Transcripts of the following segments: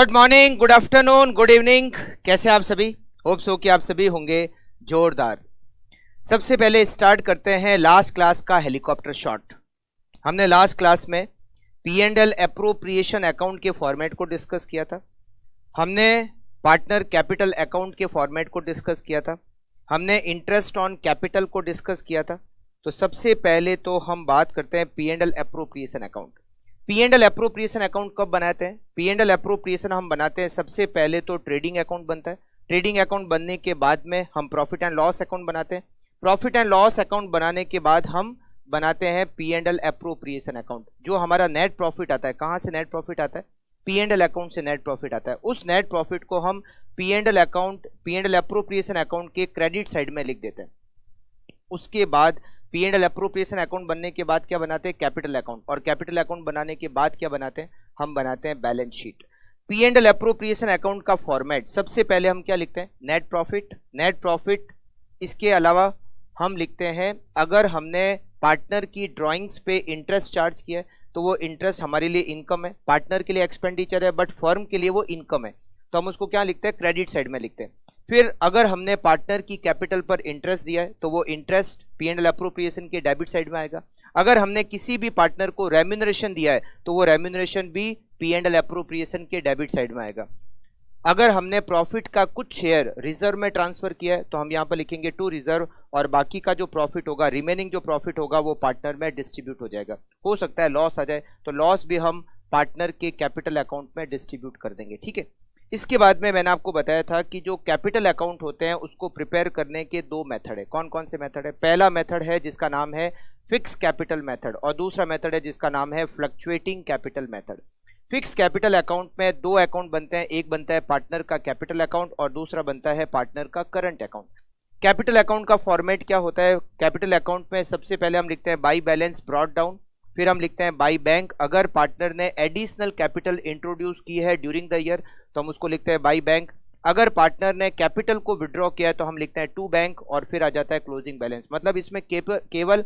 Good morning, good afternoon, good evening. कैसे आप सभी? होप सो कि आप सभी होंगे जोरदार। सबसे पहले स्टार्ट करते हैं लास्ट क्लास का हेलीकॉप्टर शॉट। हमने लास्ट क्लास में P&L एप्रोप्रिएशन अकाउंट के फॉर्मेट को डिस्कस किया था। हमने पार्टनर कैपिटल अकाउंट के फॉर्मेट को डिस्कस किया था। हमने इंटरेस्ट ऑन कैपिटल को डिस्कस किया था। तो सबसे पहले तो हम बात करते हैं P&L appropriation account. P&L appropriation account कब बनाते हैं? P&L एप्रोप्रिएशन हम बनाते हैं सबसे पहले तो ट्रेडिंग अकाउंट बनता है। ट्रेडिंग अकाउंट बनने के बाद में हम प्रॉफिट एंड लॉस अकाउंट बनाते हैं। प्रॉफिट एंड लॉस अकाउंट बनाने के बाद हम बनाते हैं P&L एप्रोप्रिएशन अकाउंट। जो हमारा नेट प्रॉफिट आता है, कहाँ से नेट प्रॉफिट आता है? P&L अकाउंट से नेट प्रॉफिट आता है। उस नेट प्रॉफिट को हम P&L account, P&L appropriation account के क्रेडिट साइड में लिख देते हैं। उसके बाद P&L एप्रोप्रिएशन अकाउंट बनने के बाद क्या बनाते हैं? Capital account. और कैपिटल अकाउंट बनाने के बाद क्या बनाते हैं? हम बनाते हैं balance sheet. P&L appropriation account का फॉर्मेट सबसे पहले हम क्या लिखते हैं? Net profit. नेट प्रॉफिट इसके अलावा हम लिखते हैं अगर हमने पार्टनर की ड्राइंग्स पे इंटरेस्ट चार्ज किया है तो वो इंटरेस्ट हमारे लिए इनकम है। पार्टनर के लिए एक्सपेंडिचर है बट फर्म के लिए वो इनकम है, तो हम उसको क्या लिखते हैं? क्रेडिट साइड में लिखते हैं। फिर अगर हमने पार्टनर की कैपिटल पर इंटरेस्ट दिया है तो वो इंटरेस्ट P&L एप्रोप्रिएशन के डेबिट साइड में आएगा। अगर हमने किसी भी पार्टनर को रेम्यूनरेशन दिया है तो वो रेम्यूनरेशन भी P&L एप्रोप्रिएशन के डेबिट साइड में आएगा। अगर हमने प्रॉफिट का कुछ शेयर रिजर्व में ट्रांसफर किया है तो हम यहाँ पर लिखेंगे टू रिजर्व, और बाकी का जो प्रॉफिट होगा, रिमेनिंग जो प्रॉफिट होगा वो पार्टनर में डिस्ट्रीब्यूट हो जाएगा। हो सकता है लॉस आ जाए तो लॉस भी हम पार्टनर के कैपिटल अकाउंट में डिस्ट्रीब्यूट कर देंगे। ठीक है। इसके बाद में मैंने आपको बताया था कि जो कैपिटल अकाउंट होते हैं उसको प्रिपेयर करने के दो मेथड है। कौन कौन से मेथड है? पहला मेथड है जिसका नाम है फिक्स कैपिटल मेथड, और दूसरा मेथड है जिसका नाम है fluctuating capital method. Fix capital account में दो अकाउंट बनते हैं, एक बनता है पार्टनर का कैपिटल अकाउंट और दूसरा बनता है पार्टनर का करंट अकाउंट। कैपिटल अकाउंट का फॉर्मेट क्या होता है? कैपिटल अकाउंट में सबसे पहले हम लिखते हैं बाई बैलेंस ब्रॉट डाउन, फिर हम लिखते हैं बाई बैंक। अगर पार्टनर ने एडिशनल कैपिटल इंट्रोड्यूस की है ड्यूरिंग द ईयर तो हम उसको लिखते हैं बाई बैंक। अगर पार्टनर ने कैपिटल को विड्रॉ किया है तो हम लिखते हैं टू बैंक, और फिर आ जाता है क्लोजिंग बैलेंस। मतलब इसमें केवल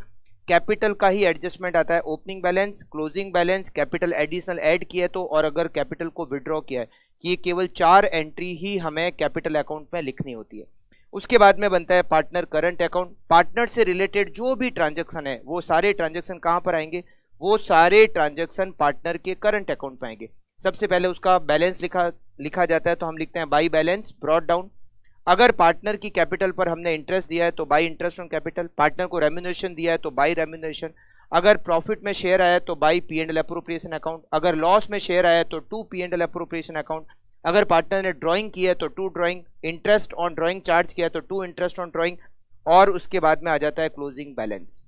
कैपिटल का ही एडजस्टमेंट आता है। Opening balance, closing balance, capital additional add किया तो, और अगर कैपिटल को विड्रॉ किया है, कि ये केवल 4 एंट्री ही हमें कैपिटल अकाउंट में लिखनी होती है। उसके बाद में बनता है पार्टनर करंट अकाउंट। पार्टनर से रिलेटेड जो भी ट्रांजेक्शन है वो सारे ट्रांजेक्शन कहाँ पर आएंगे? वो सारे ट्रांजेक्शन पार्टनर के करंट अकाउंट में आएंगे। सबसे पहले उसका बैलेंस लिखा जाता है तो हम लिखते हैं बाई बैलेंस ब्रॉट डाउन। अगर पार्टनर की कैपिटल पर हमने इंटरेस्ट दिया है तो by interest on capital. Partner को रेम्यूनरेशन दिया है तो बाई रेम्यूनरेशन। अगर प्रॉफिट में शेयर आया तो बाई P&L एप्रोप्रिएशन अकाउंट। अगर लॉस में शेयर आया तो टू P&L एप्रोप्रिएशन अकाउंट। अगर पार्टनर ने ड्राइंग की है तो to drawing. Interest on drawing charge किया तो टू इंटरेस्ट ऑन ड्राइंग। और उसके बाद में आ जाता है क्लोजिंग बैलेंस।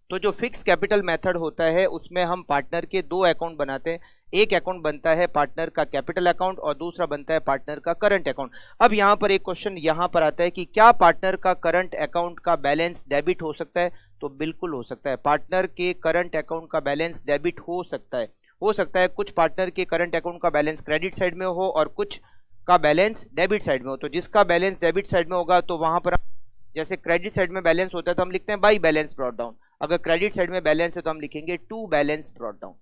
तो जो फिक्स कैपिटल मेथड होता है उसमें हम पार्टनर के दो अकाउंट बनाते हैं। एक अकाउंट बनता है पार्टनर का कैपिटल अकाउंट और दूसरा बनता है पार्टनर का करंट अकाउंट। अब यहाँ पर एक क्वेश्चन यहाँ पर आता है कि क्या पार्टनर का करंट अकाउंट का बैलेंस डेबिट हो सकता है? तो बिल्कुल हो सकता है। पार्टनर के करंट अकाउंट का बैलेंस डेबिट हो सकता है। हो सकता है कुछ पार्टनर के करंट अकाउंट का बैलेंस क्रेडिट साइड में हो और कुछ का बैलेंस डेबिट साइड में हो। तो जिसका बैलेंस डेबिट साइड में होगा तो वहां पर जैसे क्रेडिट साइड में बैलेंस होता है तो हम लिखते हैं बाई बैलेंस ब्रॉट डाउन। अगर क्रेडिट साइड में बैलेंस है तो हम लिखेंगे to balance brought down.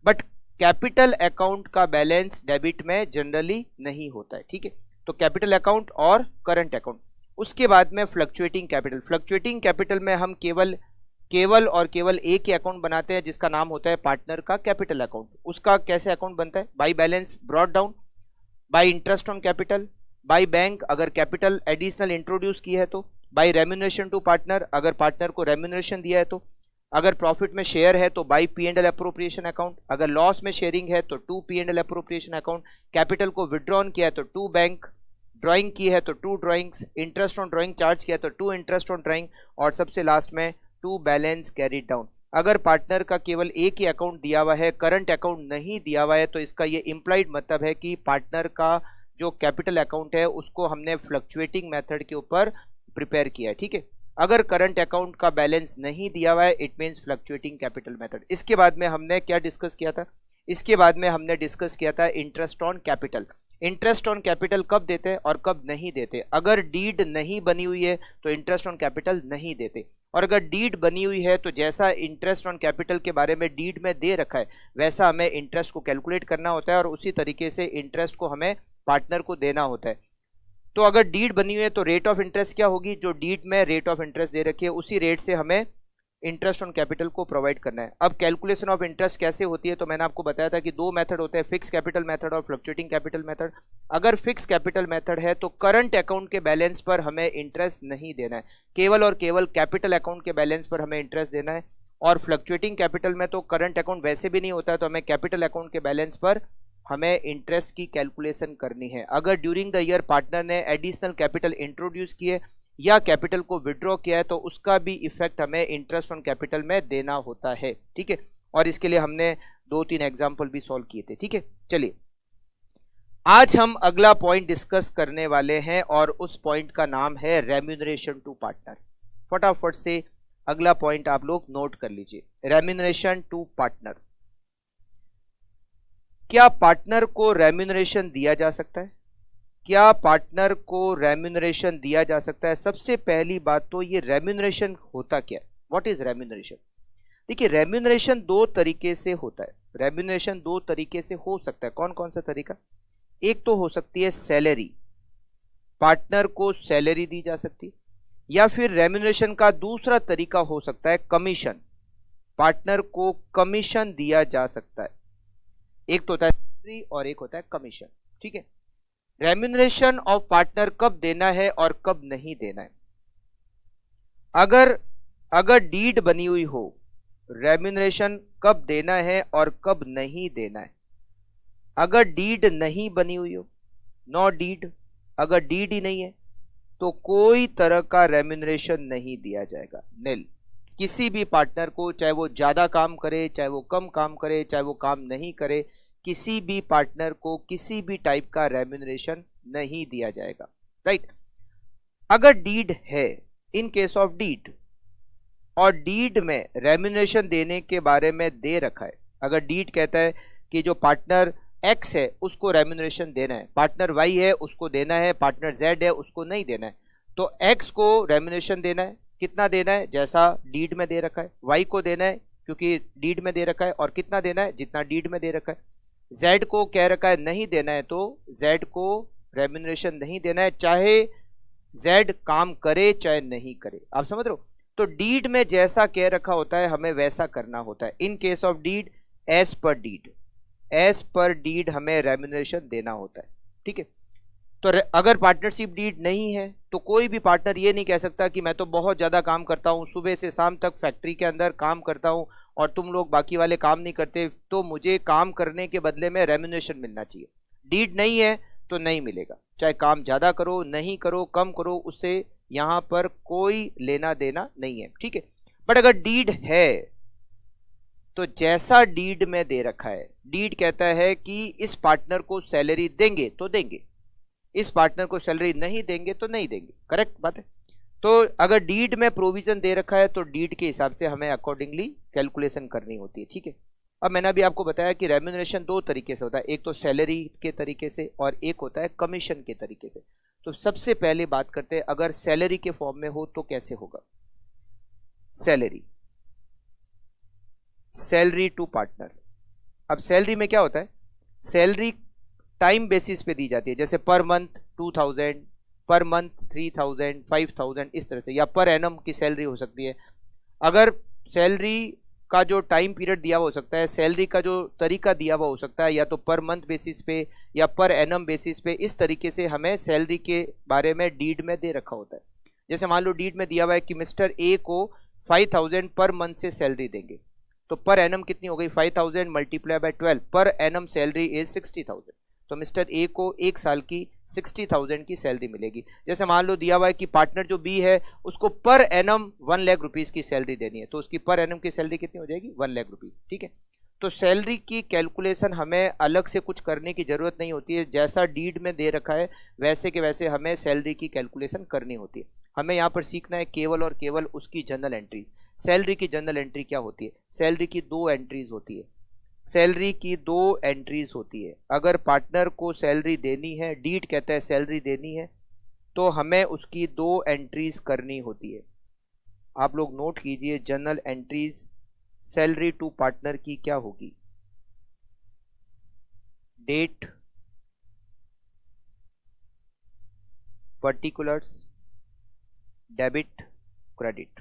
But capital account का बैलेंस डेबिट में जनरली नहीं होता है। ठीक है। तो कैपिटल अकाउंट और करंट अकाउंट। उसके बाद में फ्लक्चुएटिंग कैपिटल। फ्लक्चुएटिंग कैपिटल में हम केवल एक ही अकाउंट बनाते हैं जिसका नाम होता है पार्टनर का कैपिटल अकाउंट। उसका कैसे अकाउंट बनता है? By balance brought down, by interest on capital, by bank अगर कैपिटल एडिशनल इंट्रोड्यूस की है तो, बाई रेम्यूनरेशन टू पार्टनर अगर पार्टनर को रेम्यूनरेशन दिया है तो, अगर प्रॉफिट में शेयर है तो बाई P&L एप्रोप्रिएशन अकाउंट, अगर लॉस में शेयरिंग है तो to P&L appropriation account, capital को विड्रॉन किया है तो टू बैंक, ड्राइंग की है तो to drawings, interest on drawing charge किया तो टू इंटरेस्ट ऑन ड्राइंग, और सबसे लास्ट में टू बैलेंस कैरी डाउन। अगर पार्टनर का केवल एक ही अकाउंट दिया हुआ है, करंट अकाउंट नहीं दिया हुआ है, तो इसका ये इम्प्लाइड मतलब है कि पार्टनर का जो कैपिटल अकाउंट है उसको हमने फ्लक्चुएटिंग मेथड के ऊपर प्रिपेयर किया है। ठीक है। अगर करंट अकाउंट का बैलेंस नहीं दिया हुआ है it means fluctuating capital method. इसके बाद में हमने क्या डिस्कस किया था? इसके बाद में हमने डिस्कस किया था interest on capital. Interest on capital कब देते हैं और कब नहीं देते? अगर डीड नहीं बनी हुई है तो इंटरेस्ट ऑन कैपिटल नहीं देते। और अगर डीड बनी हुई है तो जैसा इंटरेस्ट ऑन कैपिटल के बारे में डीड में दे रखा है वैसा हमें इंटरेस्ट को कैलकुलेट करना होता है और उसी तरीके से इंटरेस्ट को हमें पार्टनर को देना होता है। तो अगर डीड बनी हुई है तो रेट ऑफ इंटरेस्ट क्या होगी, जो डीड में रेट ऑफ इंटरेस्ट दे रखी है उसी रेट से हमें इंटरेस्ट ऑन कैपिटल को प्रोवाइड करना है। अब कैलकुलेशन ऑफ इंटरेस्ट कैसे होती है, तो मैंने आपको बताया था कि दो मेथड होते हैं, फिक्स कैपिटल मेथड और फ्लक्चुएटिंग कैपिटल मेथड। अगर फिक्स कैपिटल मेथड है तो करंट अकाउंट के बैलेंस पर हमें इंटरेस्ट नहीं देना है, केवल और केवल कैपिटल अकाउंट के बैलेंस पर हमें इंटरेस्ट देना है। और फ्लक्चुएटिंग कैपिटल में तो करंट अकाउंट वैसे भी नहीं होता है, तो हमें कैपिटल अकाउंट के बैलेंस पर हमें इंटरेस्ट की कैलकुलेशन करनी है। अगर ड्यूरिंग द ईयर पार्टनर ने एडिशनल कैपिटल इंट्रोड्यूस किए या कैपिटल को विड्रॉ किया है तो उसका भी इफेक्ट हमें इंटरेस्ट ऑन कैपिटल में देना होता है, ठीक है। और इसके लिए हमने 2-3 एग्जांपल भी सॉल्व किए थे, ठीक है। चलिए आज हम अगला पॉइंट डिस्कस करने वाले हैं और उस पॉइंट का नाम है रेम्यूनरेशन टू पार्टनर। फटाफट से अगला पॉइंट आप लोग नोट कर लीजिए, रेम्यूनरेशन टू पार्टनर। क्या पार्टनर को रेम्यूनरेशन दिया जा सकता है? क्या पार्टनर को रेम्यूनरेशन दिया जा सकता है? सबसे पहली बात तो ये रेम्यूनरेशन होता क्या है, व्हाट इज रेम्यूनरेशन? देखिए रेम्यूनरेशन दो तरीके से होता है, रेम्यूनरेशन दो तरीके से हो सकता है। कौन कौन सा तरीका? एक तो हो सकती है सैलरी, पार्टनर को सैलरी दी जा सकती है, या फिर रेम्यूनरेशन का दूसरा तरीका हो सकता है कमीशन, पार्टनर को कमीशन दिया जा सकता है। एक तो होता है सैलरी और एक होता है कमीशन, ठीक है। रेम्यूनरेशन ऑफ पार्टनर कब देना है और कब नहीं देना है? अगर डीड बनी हुई हो, रेम्यूनरेशन कब देना है और कब नहीं देना है। अगर डीड नहीं बनी हुई हो, नो डीड, अगर डीड ही नहीं है तो कोई तरह का रेम्यूनरेशन नहीं दिया जाएगा, निल। किसी भी पार्टनर को, चाहे वो ज्यादा काम करे, चाहे वो कम काम करे, चाहे वो काम नहीं करे, किसी भी पार्टनर को किसी भी टाइप का रेम्यूनरेशन नहीं दिया जाएगा, राइट। अगर डीड है, इन केस ऑफ डीड, और डीड में रेम्यूनरेशन देने के बारे में दे रखा है, अगर डीड कहता है कि जो पार्टनर एक्स है उसको रेम्यूनरेशन देना है, पार्टनर वाई है उसको देना है, पार्टनर जेड है उसको नहीं देना है, तो एक्स को रेम्यूनरेशन देना है, कितना देना है जैसा डीड में दे रखा है, वाई को देना है क्योंकि डीड में दे रखा है, और कितना देना है जितना डीड में दे रखा है। जेड को कह रखा है नहीं देना है, तो जेड को रेम्यूनरेशन नहीं देना है, चाहे जेड काम करे चाहे नहीं करे। आप समझ रहे हो? तो डीड में जैसा कह रखा होता है हमें वैसा करना होता है। In case of deed, as per deed, as per deed हमें रेम्यूनरेशन देना होता है, ठीक है। तो अगर पार्टनरशिप डीड नहीं है तो कोई भी पार्टनर ये नहीं कह सकता कि मैं तो बहुत ज्यादा काम करता हूं, सुबह से शाम तक फैक्ट्री के अंदर काम करता हूं और तुम लोग बाकी वाले काम नहीं करते, तो मुझे काम करने के बदले में रेम्यूनरेशन मिलना चाहिए। डीड नहीं है तो नहीं मिलेगा, चाहे काम ज्यादा करो, नहीं करो, कम करो, उससे यहां पर कोई लेना देना नहीं है, ठीक है। बट अगर डीड है तो जैसा डीड में दे रखा है, डीड कहता है कि इस पार्टनर को सैलरी देंगे तो देंगे, इस पार्टनर को सैलरी नहीं देंगे तो नहीं देंगे, करेक्ट बात है। तो अगर डीड में प्रोविजन दे रखा है तो डीड के हिसाब से हमें अकॉर्डिंगली कैलकुलेशन करनी होती है, ठीक है। अब मैंने अभी आपको बताया कि रेम्यूनरेशन दो तरीके से होता है, एक तो सैलरी के तरीके से और एक होता है कमीशन के तरीके से। तो सबसे पहले बात करते हैं अगर सैलरी के फॉर्म में हो तो कैसे होगा। Salary, salary to partner. अब सैलरी में क्या होता है, सैलरी टाइम बेसिस पे दी जाती है, जैसे पर मंथ 2000, पर मंथ 3000, 5000, इस तरह से, या पर एनम की सैलरी हो सकती है। अगर सैलरी का जो टाइम पीरियड दिया हुआ हो सकता है, सैलरी का जो तरीका दिया हुआ हो सकता है, या तो पर मंथ बेसिस पे या पर एनम बेसिस पे, इस तरीके से हमें सैलरी के बारे में डीड में दे रखा होता है। जैसे मान लो डीड में दिया हुआ है कि मिस्टर ए को 5000 पर मंथ से सैलरी देंगे, तो पर एनम कितनी हो गई, 5000 multiply by 12, per annum salary is 60,000, तो मिस्टर ए को एक साल की 60,000 की सैलरी मिलेगी। जैसे मान लो दिया हुआ है कि पार्टनर जो बी है उसको पर एनम 1 लाख रुपीस की सैलरी देनी है, तो उसकी पर एनम की सैलरी कितनी हो जाएगी, 1 लाख रुपीस, ठीक है। तो सैलरी की कैलकुलेशन हमें अलग से कुछ करने की जरूरत नहीं होती है, जैसा डीड में दे रखा है वैसे के वैसे हमें सैलरी की कैलकुलेशन करनी होती है। हमें यहाँ पर सीखना है केवल और केवल उसकी जनरल एंट्रीज। सैलरी की जनरल एंट्री क्या होती है, सैलरी की दो एंट्रीज होती है, सैलरी की दो एंट्रीज होती है। अगर पार्टनर को सैलरी देनी है, डीड कहता है सैलरी देनी है, तो हमें उसकी दो एंट्रीज करनी होती है। आप लोग नोट कीजिए, journal entries salary to partner की क्या होगी? Date, particulars, debit, credit.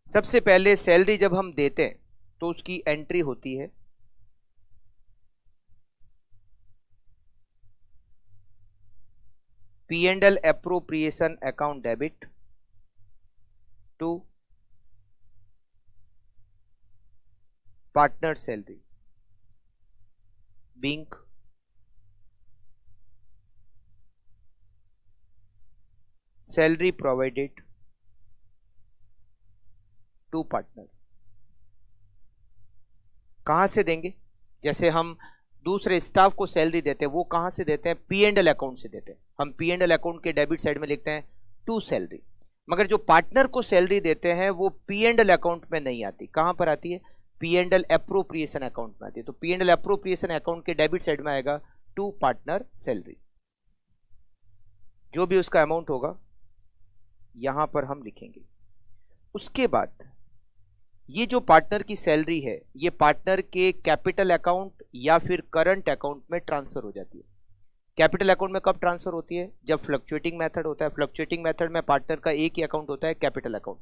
सबसे पहले सैलरी जब हम देते हैं तो उसकी एंट्री होती है P&L appropriation account debit to partner salary being salary provided to partner। कहां से देंगे? जैसे हम दूसरे स्टाफ को सैलरी देते हैं, वो कहां से देते हैं? P&L अकाउंट से देते हैं। हम P&L अकाउंट के डेबिट साइड में लिखते हैं टू सैलरी। मगर जो पार्टनर को सैलरी देते हैं वो P&L अकाउंट में नहीं आती। कहां पर आती है? P&L एप्रोप्रिएशन अकाउंट में आती है। तो P&L एप्रोप्रिएशन अकाउंट के डेबिट साइड में आएगा टू पार्टनर सैलरी। जो भी उसका अमाउंट होगा यहां पर हम लिखेंगे। उसके बाद ये जो पार्टनर की सैलरी है ये पार्टनर के कैपिटल अकाउंट या फिर करंट अकाउंट में ट्रांसफर हो जाती है। कैपिटल अकाउंट में कब ट्रांसफर होती है? जब फ्लक्चुएटिंग मेथड होता है। फ्लक्चुएटिंग मेथड में पार्टनर का एक ही अकाउंट होता है, कैपिटल अकाउंट।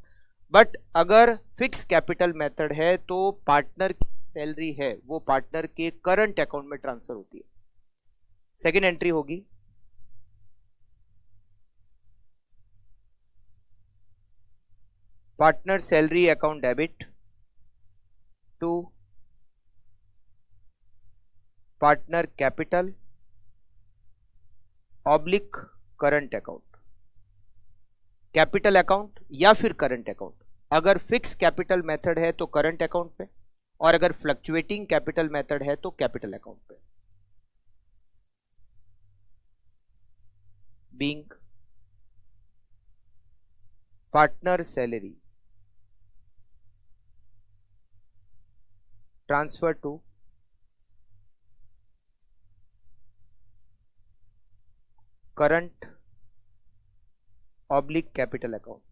बट अगर फिक्स कैपिटल मेथड है तो पार्टनर की सैलरी है वो पार्टनर के करंट अकाउंट में ट्रांसफर होती है। सेकेंड एंट्री होगी partner salary account debit to partner capital oblique current account. Capital account या फिर करंट अकाउंट। अगर फिक्स कैपिटल मेथड है तो करंट अकाउंट पे, और अगर फ्लक्चुएटिंग कैपिटल मेथड है तो कैपिटल अकाउंट पे। Being partner salary transfer to current oblique capital account.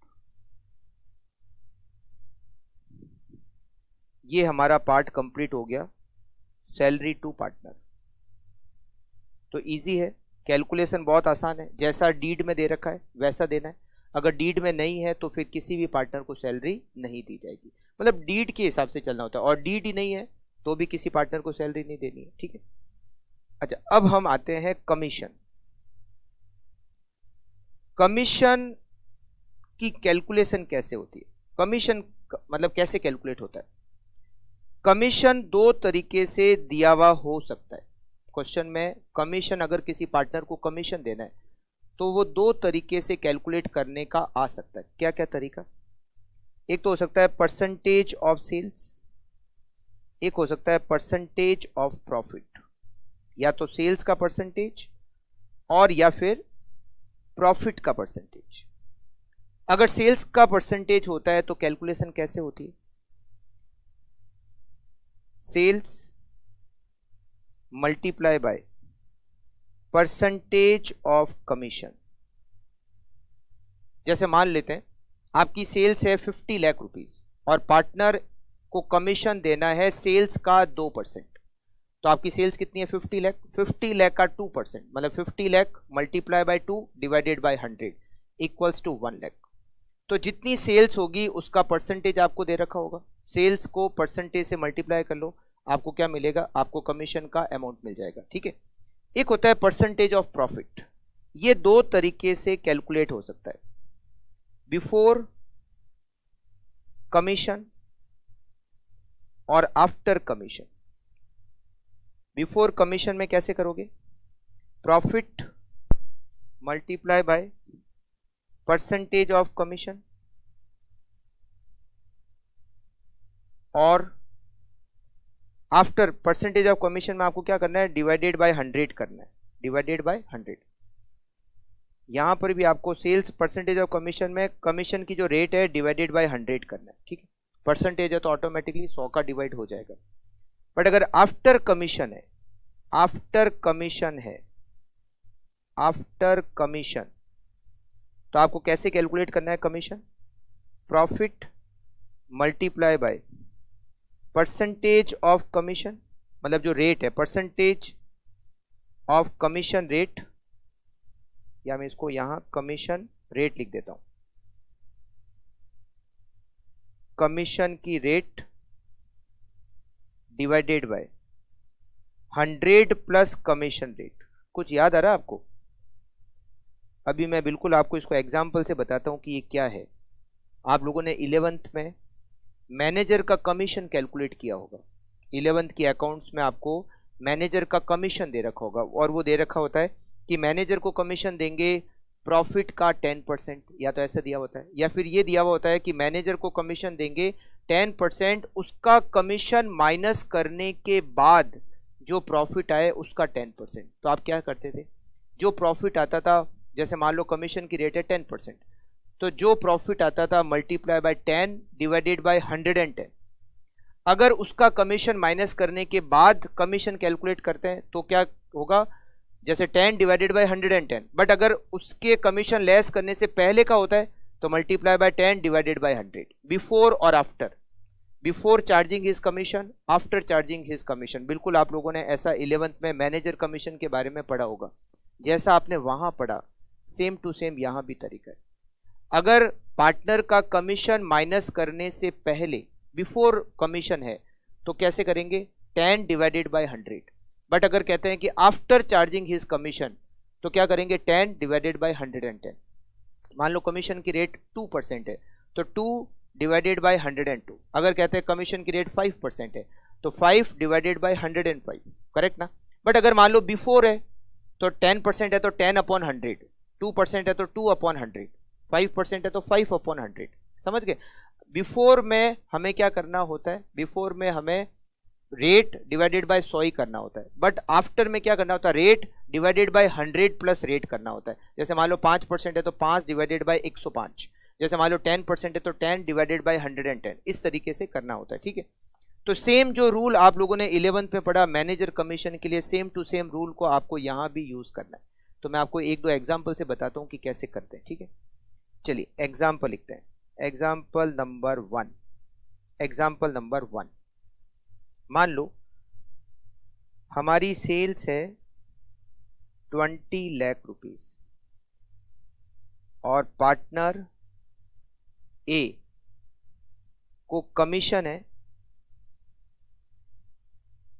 ये हमारा पार्ट कंप्लीट हो गया, सैलरी टू पार्टनर। तो इजी है, कैलकुलेशन बहुत आसान है। जैसा डीड में दे रखा है वैसा देना है। अगर डीड में नहीं है तो फिर किसी भी पार्टनर को सैलरी नहीं दी जाएगी। मतलब डीड के हिसाब से चलना होता है, और डीड ही नहीं है तो भी किसी पार्टनर को सैलरी नहीं देनी है। ठीक है। अच्छा, अब हम आते हैं कमीशन। कमीशन की कैलकुलेशन कैसे होती है? कमीशन मतलब कैसे कैलकुलेट होता है? कमीशन दो तरीके से दिया हुआ हो सकता है। क्वेश्चन में कमीशन, अगर किसी पार्टनर को कमीशन देना है तो वो दो तरीके से कैलकुलेट करने का आ सकता है। क्या क्या तरीका? एक तो हो सकता है परसेंटेज ऑफ सेल्स, एक हो सकता है परसेंटेज ऑफ प्रॉफिट। या तो सेल्स का परसेंटेज और या फिर प्रॉफिट का परसेंटेज। अगर सेल्स का परसेंटेज होता है तो कैलकुलेशन कैसे होती है? Sales multiply by percentage of commission. जैसे मान लेते हैं आपकी सेल्स है 50 लाख रुपीस और पार्टनर को कमीशन देना है सेल्स का 2%। तो आपकी सेल्स कितनी है? 50 लाख। 50 लाख का 2% मतलब 50 lakh multiply by 2 divided by 100 equals to 1 lakh. तो जितनी सेल्स होगी उसका परसेंटेज आपको दे रखा होगा। सेल्स को परसेंटेज से मल्टीप्लाई कर लो, आपको क्या मिलेगा? आपको कमीशन का अमाउंट मिल जाएगा। ठीक है। एक होता है परसेंटेज ऑफ प्रॉफिट। ये दो तरीके से कैलकुलेट हो सकता है, बिफोर कमीशन और आफ्टर कमीशन। बिफोर कमीशन में कैसे करोगे? Profit multiply by percentage of commission, और आफ्टर परसेंटेज ऑफ कमीशन में आपको क्या करना है? डिवाइडेड बाय 100 करना है। Divided by 100। यहां पर भी आपको सेल्स परसेंटेज ऑफ कमीशन में कमीशन की जो रेट है डिवाइडेड बाय 100 करना है। ठीक है। परसेंटेज है तो ऑटोमेटिकली 100 का डिवाइड हो जाएगा। बट अगर आफ्टर कमीशन है आफ्टर कमीशन है, आफ्टर कमीशन, तो आपको कैसे कैलकुलेट करना है commission? Profit multiply by percentage of commission, मतलब जो रेट है परसेंटेज ऑफ कमीशन रेट, या मैं इसको यहां कमीशन रेट लिख देता हूं, कमीशन की rate divided by 100 plus commission rate. कुछ याद आ रहा है आपको? अभी मैं बिल्कुल आपको इसको एग्जांपल से बताता हूं कि ये क्या है। आप लोगों ने 11th में मैनेजर का कमीशन कैलकुलेट किया होगा। 11th की अकाउंट्स में आपको मैनेजर का कमीशन दे रखा होगा, और वो दे रखा होता है कि मैनेजर को कमीशन देंगे प्रॉफिट का 10%, या तो ऐसा दिया होता है, या फिर ये दिया हुआ होता है कि मैनेजर को कमीशन देंगे 10%, उसका कमीशन माइनस करने के बाद जो प्रॉफिट आए उसका 10%। तो आप क्या करते थे, जो प्रॉफिट आता था, जैसे मान लो कमीशन की रेट है 10%, तो जो प्रॉफिट आता था मल्टीप्लाई बाय 10 डिवाइडेड बाय 110। अगर उसका कमीशन माइनस करने के बाद कमीशन कैलकुलेट करते हैं तो क्या होगा, जैसे 10 डिवाइडेड बाय 110, बट अगर उसके कमीशन लेस करने से पहले का होता है तो multiply by 10 divided by 100, before और after, before charging his commission, after charging his commission. बिल्कुल आप लोगों ने ऐसा 11th में मैनेजर कमीशन के बारे में पढ़ा होगा, जैसा आपने वहां पढ़ा सेम टू सेम यहां भी तरीका है। अगर पार्टनर का कमीशन माइनस करने से पहले, बिफोर कमीशन है, तो कैसे करेंगे, 10 डिवाइडेड बाय 100, बट अगर कहते हैं कि आफ्टर चार्जिंग हिज कमीशन, तो क्या करेंगे, 10 डिवाइडेड बाय 110। मान लो कमीशन की रेट 2% है, तो 2 डिवाइडेड बाय 102। अगर कहते हैं कमीशन की रेट 5% है, तो 5 डिवाइडेड बाय 105, करेक्ट ना? बट अगर मान लो बिफोर है तो 10% है तो 10 अपॉन 100, 2% है तो 2 अपॉन 100, 5% है तो 5 अपॉन 100। समझ गए? बिफोर में हमें क्या करना होता है, बिफोर में हमें रेट डिवाइडेड बाय 100 ही करना होता है, बट आफ्टर में क्या करना होता है, rate divided by 100 plus rate करना होता है। जैसे मान लो 5% है तो 5 डिवाइडेड बाय 105, जैसे मान लो 10% है तो 10 डिवाइडेड बाय 110, इस तरीके से करना होता है। ठीक है, तो सेम जो रूल आप लोगों ने 11th में पढ़ा मैनेजर कमीशन के लिए, सेम टू सेम रूल को आपको यहां भी यूज करना है। तो मैं आपको एक दो एग्जाम्पल से बताता हूं कि कैसे करते हैं। ठीक है, चलिए एग्जाम्पल लिखते हैं। एग्जाम्पल नंबर 1, एग्जाम्पल नंबर 1, मान लो हमारी सेल्स है 20 लाख रुपीस और पार्टनर ए को कमीशन है,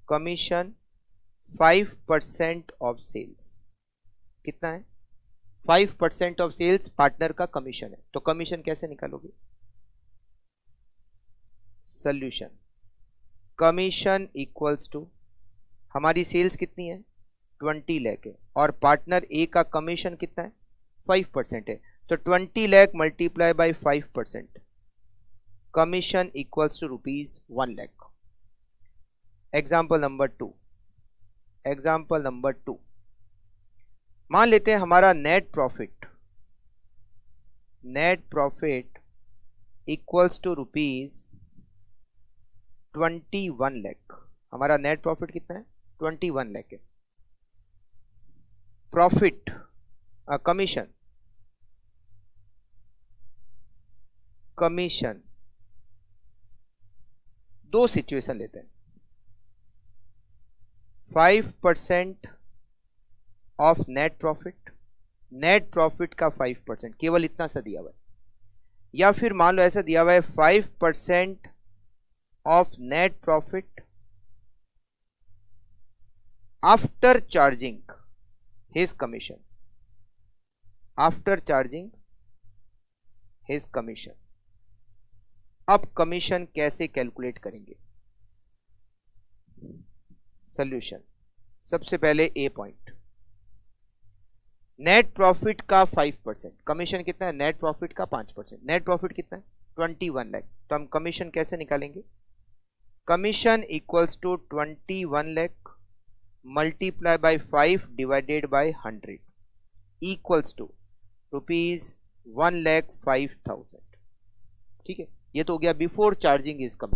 कमीशन 5% ऑफ सेल्स। कितना है, 5% ऑफ सेल्स पार्टनर का कमीशन है। तो कमीशन कैसे निकालोगे, सॉल्यूशन, कमीशन इक्वल्स टू, हमारी सेल्स कितनी है 20 लाख है और पार्टनर ए का कमीशन कितना है 5% है, तो 20 lakh multiply by 5%, commission equals to ₹1 lakh. Example number 2, example number 2, मान लेते हैं हमारा net profit, net profit equals to ₹21 lakh. हमारा नेट प्रॉफिट कितना है 21 लाख है। प्रॉफिट कमीशन, कमीशन दो सिचुएशन लेते हैं, 5% of net profit, net profit का 5%, केवल इतना सा दिया हुआ है, या फिर मान लो ऐसा दिया हुआ है 5% of net profit after charging his commission, after charging his commission. अब कमीशन कैसे कैलकुलेट करेंगे, सॉल्यूशन, सबसे पहले ए पॉइंट, नेट प्रॉफिट का 5%, कमीशन कितना है नेट प्रॉफिट का 5%, नेट प्रॉफिट कितना है 21 लाख, तो हम कमीशन कैसे निकालेंगे, commission equals to 21 lakh multiply by 5 divided by 100 equals to ₹1,05,000। ठीक है, ये तो हो गया बिफोर चार्जिंग इज कम।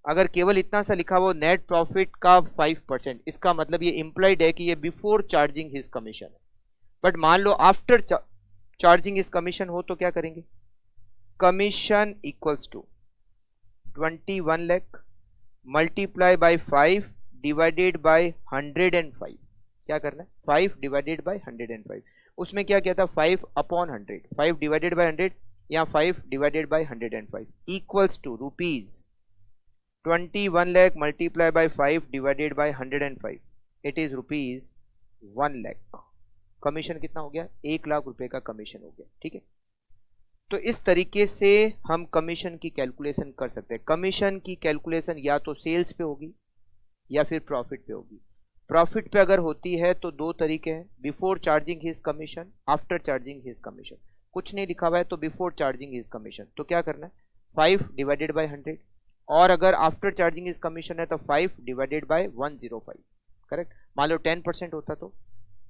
अगर केवल इतना सा लिखा हो नेट प्रॉफिट का 5%, इसका मतलब ये इंप्लाइड है कि ये बिफोर चार्जिंग हिज कमीशन है। बट मान लो आफ्टर चार्जिंग हिज कमीशन हो तो क्या करेंगे, commission equals to 21 lakh multiply by 5 divided by 105। क्या करना है, 5 डिवाइडेड बाय 105। उसमें क्या था 5 अपॉन 100, 5 डिवाइडेड बाय 100 या 5 divided by 105 equals to rupees 21 lakh multiply by 5 divided by 105, it is rupees 1 lakh. Commission कितना हो गया, 1 लाख रुपए का कमीशन हो गया। ठीक है, तो इस तरीके से हम कमीशन की कैलकुलेशन कर सकते हैं। कमीशन की कैलकुलेशन या तो सेल्स पे होगी या फिर प्रॉफिट पे होगी। प्रॉफिट पे अगर होती है तो दो तरीके हैं, before charging his commission, after charging his commission. कुछ नहीं लिखा हुआ है तो बिफोर चार्जिंग हिज कमीशन, तो क्या करना है 5 डिवाइडेड बाय 100, और अगर आफ्टर चार्जिंग हिज कमीशन है तो 5 डिवाइडेड बाय 105। करेक्ट, मान लो 10% होता तो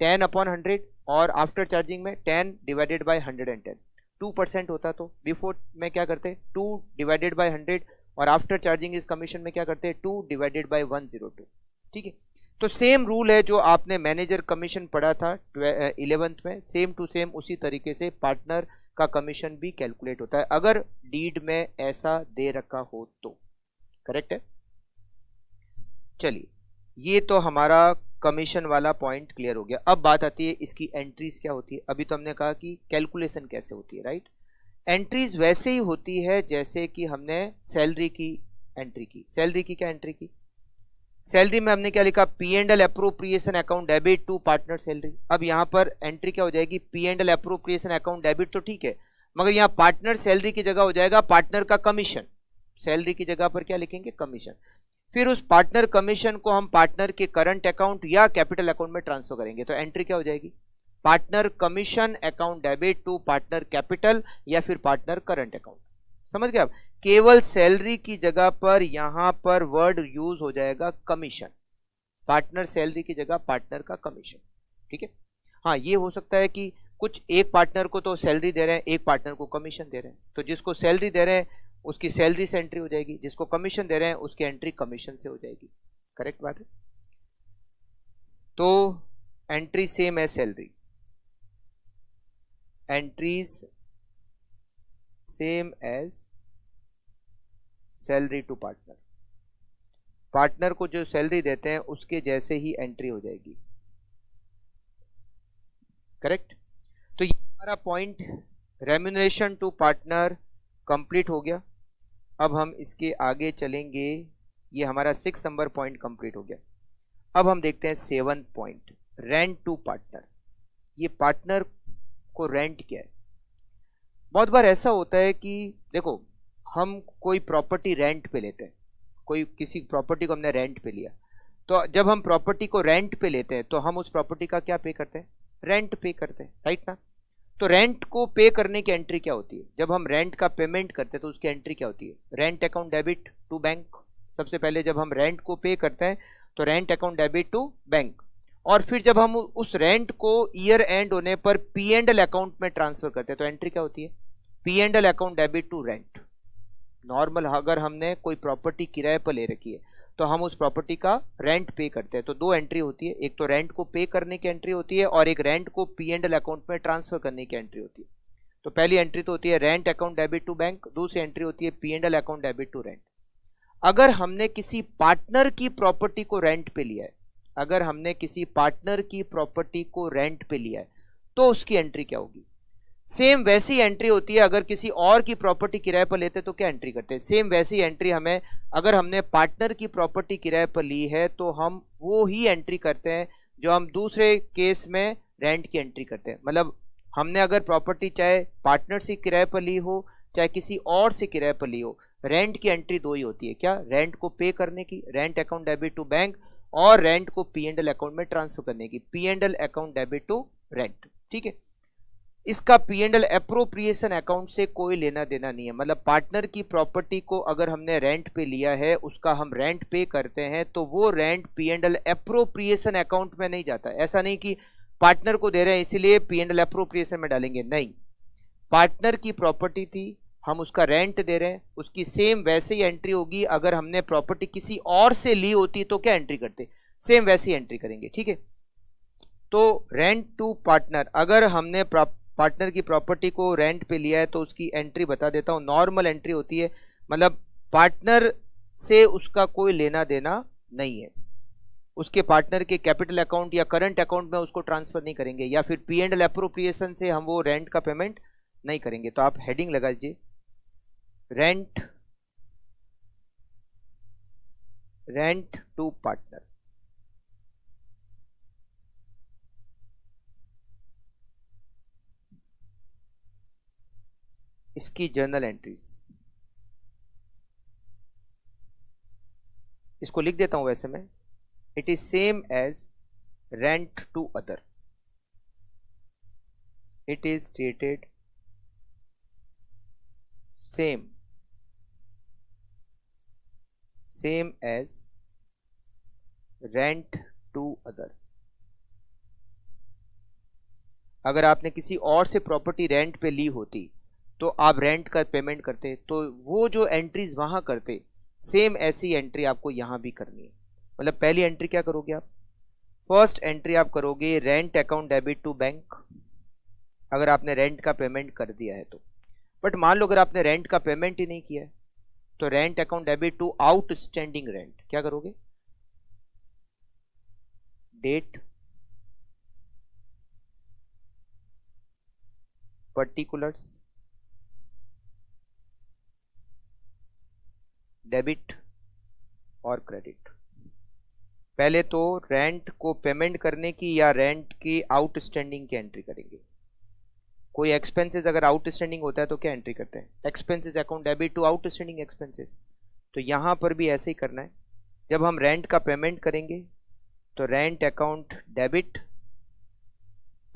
10 अपॉन 100, और आफ्टर चार्जिंग में 10 डिवाइडेड बाय 110। 2% होता तो बिफोर में क्या करते 2 डिवाइडेड बाय 100, और आफ्टर चार्जिंग इस कमीशन में क्या करते हैं 2 डिवाइडेड बाय 102। ठीक है, तो सेम रूल है जो आपने मैनेजर कमीशन पढ़ा था 11th में, सेम टू सेम उसी तरीके से पार्टनर का कमीशन भी कैलकुलेट होता है अगर डीड में ऐसा दे रखा हो तो। करेक्ट है, चलिए ये तो हमारा कमीशन वाला पॉइंट क्लियर हो गया। अब बात आती है इसकी एंट्रीज क्या होती है। अभी तो हमने कहा कि कैलकुलेशन कैसे होती है, राइट। एंट्रीज वैसे ही होती है जैसे कि हमने सैलरी की एंट्री की। सैलरी की क्या एंट्री की, सैलरी में हमने क्या लिखा, P and L appropriation account debit to partner salary. अब यहाँ पर एंट्री क्या हो जाएगी, P and L appropriation account debit, तो ठीक है, मगर यहाँ पार्टनर सैलरी की जगह हो जाएगा पार्टनर का कमीशन। सैलरी की जगह पर क्या लिखेंगे, कमीशन। फिर उस पार्टनर कमीशन को हम पार्टनर के करंट अकाउंट या कैपिटल अकाउंट में ट्रांसफर करेंगे, तो एंट्री क्या हो जाएगी, partner commission account debit to partner capital या फिर पार्टनर करंट अकाउंट। समझ गए आप, केवल सैलरी की जगह पर यहां पर वर्ड यूज हो जाएगा कमीशन, पार्टनर सैलरी की जगह पार्टनर का कमीशन। ठीक है, हाँ ये हो सकता है कि कुछ एक पार्टनर को तो सैलरी दे रहे हैं, एक पार्टनर को कमीशन दे रहे हैं, तो जिसको सैलरी दे रहे हैं उसकी सैलरी से एंट्री हो जाएगी, जिसको कमीशन दे रहे हैं उसकी एंट्री कमीशन से हो जाएगी। करेक्ट बात है, तो एंट्री सेम है salary, entries same as salary to partner. Partner को जो सैलरी देते हैं उसके जैसे ही एंट्री हो जाएगी। करेक्ट, तो ये हमारा point remuneration to partner complete हो गया। अब हम इसके आगे चलेंगे, ये हमारा 6 नंबर पॉइंट कंप्लीट हो गया। अब हम देखते हैं 7th point, rent to partner. ये पार्टनर को रेंट क्या है। बहुत बार ऐसा होता है कि देखो हम कोई प्रॉपर्टी रेंट पे लेते हैं, कोई किसी प्रॉपर्टी को हमने रेंट पे लिया, तो जब हम प्रॉपर्टी को रेंट पे लेते हैं तो हम उस प्रॉपर्टी का क्या पे करते हैं, रेंट पे करते हैं, राइट ना। तो रेंट को पे करने की एंट्री क्या होती है, जब हम रेंट का पेमेंट करते हैं तो उसकी एंट्री क्या होती है, rent account debit to bank. सबसे पहले जब हम रेंट को पे करते हैं तो rent account debit to bank, और फिर जब हम उस रेंट को ईयर एंड होने पर पी एंड एल अकाउंट में ट्रांसफर करते हैं तो एंट्री क्या होती है, P and L account debit to rent. Normal अगर हमने कोई प्रॉपर्टी किराए पर ले रखी है तो हम उस प्रॉपर्टी का रेंट पे करते हैं, तो दो एंट्री होती है, एक तो रेंट को पे करने की एंट्री होती है और एक रेंट को पी एंड एल अकाउंट में ट्रांसफर करने की एंट्री होती है। तो पहली एंट्री तो होती है rent account debit to bank, दूसरी एंट्री होती है P and L account debit to rent. अगर हमने किसी पार्टनर की प्रॉपर्टी को रेंट पे लिया है, अगर हमने किसी पार्टनर की प्रॉपर्टी को रेंट पे लिया है तो उसकी एंट्री क्या होगी, सेम वैसी एंट्री होती है। अगर किसी और की प्रॉपर्टी किराए पर लेते तो क्या एंट्री करते हैं, सेम वैसी एंट्री हमें, अगर हमने पार्टनर की प्रॉपर्टी किराए पर ली है तो हम वो ही एंट्री करते हैं जो हम दूसरे केस में रेंट की एंट्री करते हैं। मतलब हमने अगर प्रॉपर्टी चाहे पार्टनर से किराए पर ली हो चाहे किसी और से किराए पर ली हो, रेंट की एंट्री दो ही होती है, क्या, रेंट को पे करने की rent account debit to bank, और रेंट को पी एंड एल अकाउंट में ट्रांसफर करने की P and L account debit to rent. ठीक है, इसका P and L appropriation account से कोई लेना देना नहीं है। मतलब पार्टनर की प्रॉपर्टी को अगर हमने रेंट पे लिया है, उसका हम रेंट पे करते हैं, तो वो rent P and L appropriation account में नहीं जाता। ऐसा नहीं कि पार्टनर को दे रहे हैं इसीलिए पी एंड एल अप्रोप्रिएशन में डालेंगे, नहीं। पार्टनर की प्रॉपर्टी थी, हम उसका रेंट दे रहे हैं, उसकी सेम वैसे ही एंट्री होगी। अगर हमने प्रॉपर्टी किसी और से ली होती तो क्या एंट्री करते, सेम वैसी एंट्री करेंगे, ठीक है। तो रेंट टू पार्टनर, अगर हमने पार्टनर की प्रॉपर्टी को रेंट पे लिया है तो उसकी एंट्री बता देता हूं। नॉर्मल एंट्री होती है, मतलब पार्टनर से उसका कोई लेना देना नहीं है, उसके पार्टनर के कैपिटल अकाउंट या करंट अकाउंट में उसको ट्रांसफर नहीं करेंगे, या फिर पी एंड एल एप्रोप्रिएशन से हम वो रेंट का पेमेंट नहीं करेंगे। तो आप हेडिंग लगा दीजिए, रेंट टू पार्टनर। इसकी जर्नल एंट्रीज, इसको लिख देता हूं वैसे मैं, it is same as rent to other, it is treated same as rent to other. अगर आपने किसी और से प्रॉपर्टी रेंट पे ली होती तो आप रेंट का पेमेंट करते, तो वो जो एंट्रीज वहां करते, सेम ऐसी एंट्री आपको यहां भी करनी है। मतलब पहली एंट्री क्या करोगे आप, फर्स्ट एंट्री आप करोगे rent account debit to bank, अगर आपने रेंट का पेमेंट कर दिया है तो। बट मान लो अगर आपने रेंट का पेमेंट ही नहीं किया है, तो rent account debit to outstanding rent, क्या करोगे, डेट, पर्टिकुलर्स, डेबिट और क्रेडिट। पहले तो रेंट को पेमेंट करने की या रेंट की आउटस्टैंडिंग की एंट्री करेंगे। कोई एक्सपेंसेस अगर आउटस्टैंडिंग होता है तो क्या एंट्री करते हैं, expenses account debit to outstanding expenses. तो यहां पर भी ऐसे ही करना है। जब हम रेंट का पेमेंट करेंगे तो रेंट अकाउंट डेबिट,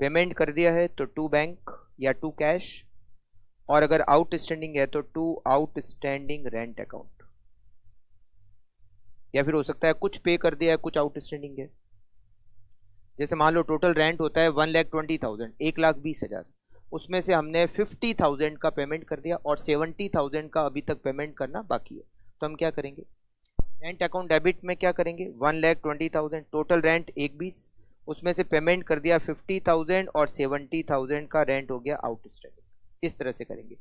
पेमेंट कर दिया है तो टू बैंक या टू कैश, और अगर आउटस्टैंडिंग है तो टू आउटस्टैंडिंग रेंट अकाउंट, या फिर हो सकता है कुछ पे कर दिया है कुछ आउटस्टैंडिंग है। जैसे मान लो टोटल रेंट होता है 1,20,000, 1,20,000, उसमें से हमने 50,000 का पेमेंट कर दिया और 70,000 का अभी तक पेमेंट करना बाकी है। तो हम क्या करेंगे, रेंट अकाउंट डेबिट में क्या करेंगे, 1,20,000 टोटल रेंट 1,20,000, उसमें से पेमेंट कर दिया 50,000 और 70,000 का रेंट हो गया आउटस्टैंडिंग। इस तरह से करेंगे।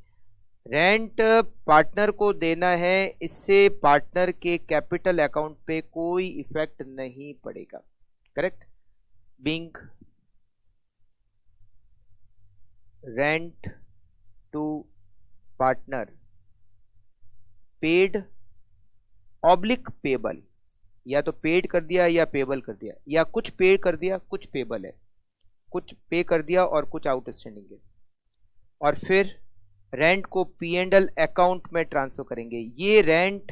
रेंट पार्टनर को देना है, इससे पार्टनर के कैपिटल अकाउंट पे कोई इफेक्ट नहीं पड़ेगा, correct. Being rent to partner paid oblique payable, या तो पेड कर दिया या पेबल कर दिया, या कुछ पे कर दिया कुछ पेबल है, कुछ पे कर दिया और कुछ आउटस्टैंडिंग है। और फिर रेंट को पी एंड एल अकाउंट में ट्रांसफर करेंगे। ये रेंट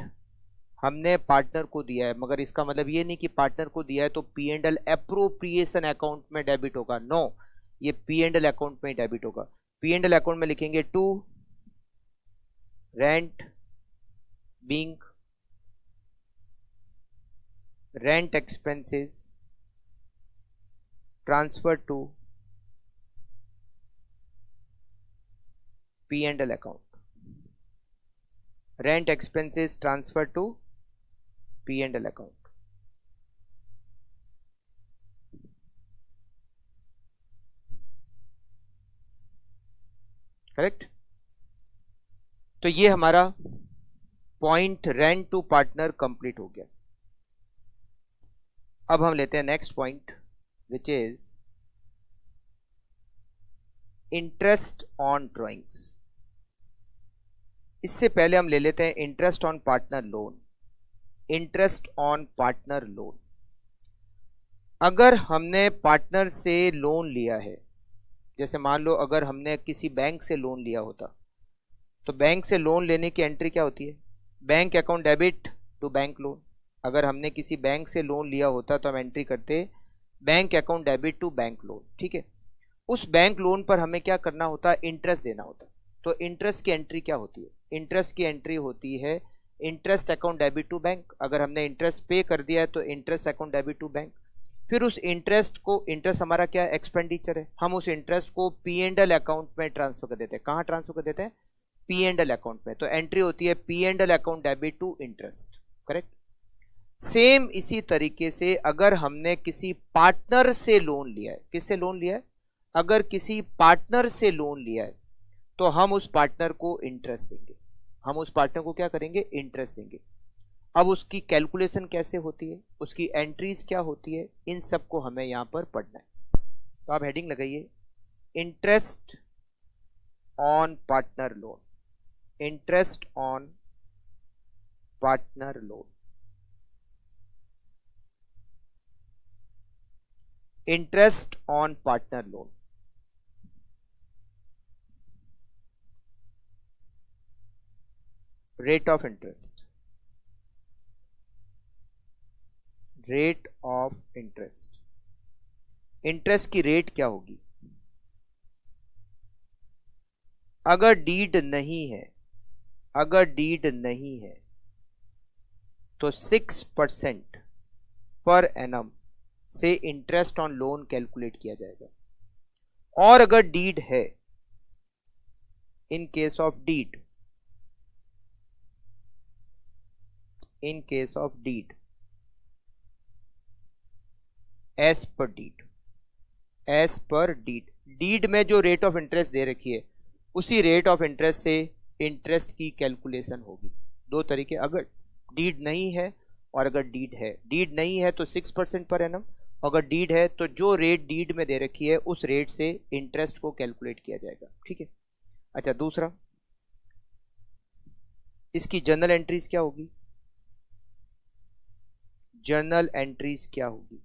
हमने पार्टनर को दिया है, मगर इसका मतलब ये नहीं कि पार्टनर को दिया है तो P and L appropriation account में डेबिट होगा, नो, ये पी एंड एल अकाउंट में डेबिट होगा। पी एंड एल अकाउंट में लिखेंगे to rent being rent expenses transfer to P and L account, rent expenses transfer to P and L account. Correct. तो ये हमारा point rent to partner complete हो गया। अब हम लेते हैं next point, which is interest on drawings. इससे पहले हम ले लेते हैं interest on partner loan. Interest on partner loan, अगर हमने पार्टनर से लोन लिया है, जैसे मान लो अगर हमने किसी बैंक से लोन लिया होता, तो बैंक से लोन लेने की एंट्री क्या होती है, bank account debit to bank loan. अगर हमने किसी बैंक से लोन लिया होता तो हम एंट्री करते bank account debit to bank loan, ठीक है। उस बैंक लोन पर हमें क्या करना होता, इंटरेस्ट देना होता। तो इंटरेस्ट की एंट्री क्या होती है, इंटरेस्ट की एंट्री होती है interest account debit to bank. अगर हमने इंटरेस्ट पे कर दिया है तो interest account debit to bank. फिर उस इंटरेस्ट को, इंटरेस्ट हमारा क्या है, एक्सपेंडिचर है, हम उस इंटरेस्ट को पी एंड एल अकाउंट में ट्रांसफर कर देते हैं। कहाँ ट्रांसफर कर देते हैं, पी एंड एल अकाउंट में, तो एंट्री होती है P and L account debit to interest, correct. Same इसी तरीके से अगर हमने किसी पार्टनर से लोन लिया है, किससे लोन लिया है, अगर किसी पार्टनर से लोन लिया है तो हम उस पार्टनर को इंटरेस्ट देंगे, हम उस पार्टनर को क्या करेंगे, इंटरेस्ट देंगे। अब उसकी कैलकुलेशन कैसे होती है, उसकी एंट्रीज क्या होती है, इन सबको हमें यहां पर पढ़ना है। तो आप हेडिंग लगाइए, interest on partner loan, interest on partner loan, interest on partner loan. Rate of interest, rate of interest, interest की रेट क्या होगी। अगर डीड नहीं है, अगर डीड नहीं है तो 6% पर एनम से इंटरेस्ट ऑन लोन कैलकुलेट किया जाएगा। और अगर डीड है, in case of deed, in case of deed, as per deed, as per deed, deed में जो रेट ऑफ इंटरेस्ट दे रखी है उसी रेट ऑफ इंटरेस्ट से इंटरेस्ट की कैलकुलेशन होगी। दो तरीके, अगर डीड नहीं है और अगर डीड है। डीड नहीं है तो 6% पर एनम, अगर डीड है तो जो रेट डीड में दे रखी है उस रेट से इंटरेस्ट को कैलकुलेट किया जाएगा, ठीक है। अच्छा, दूसरा, इसकी जर्नल एंट्रीज क्या होगी, जर्नल एंट्रीज क्या होगी।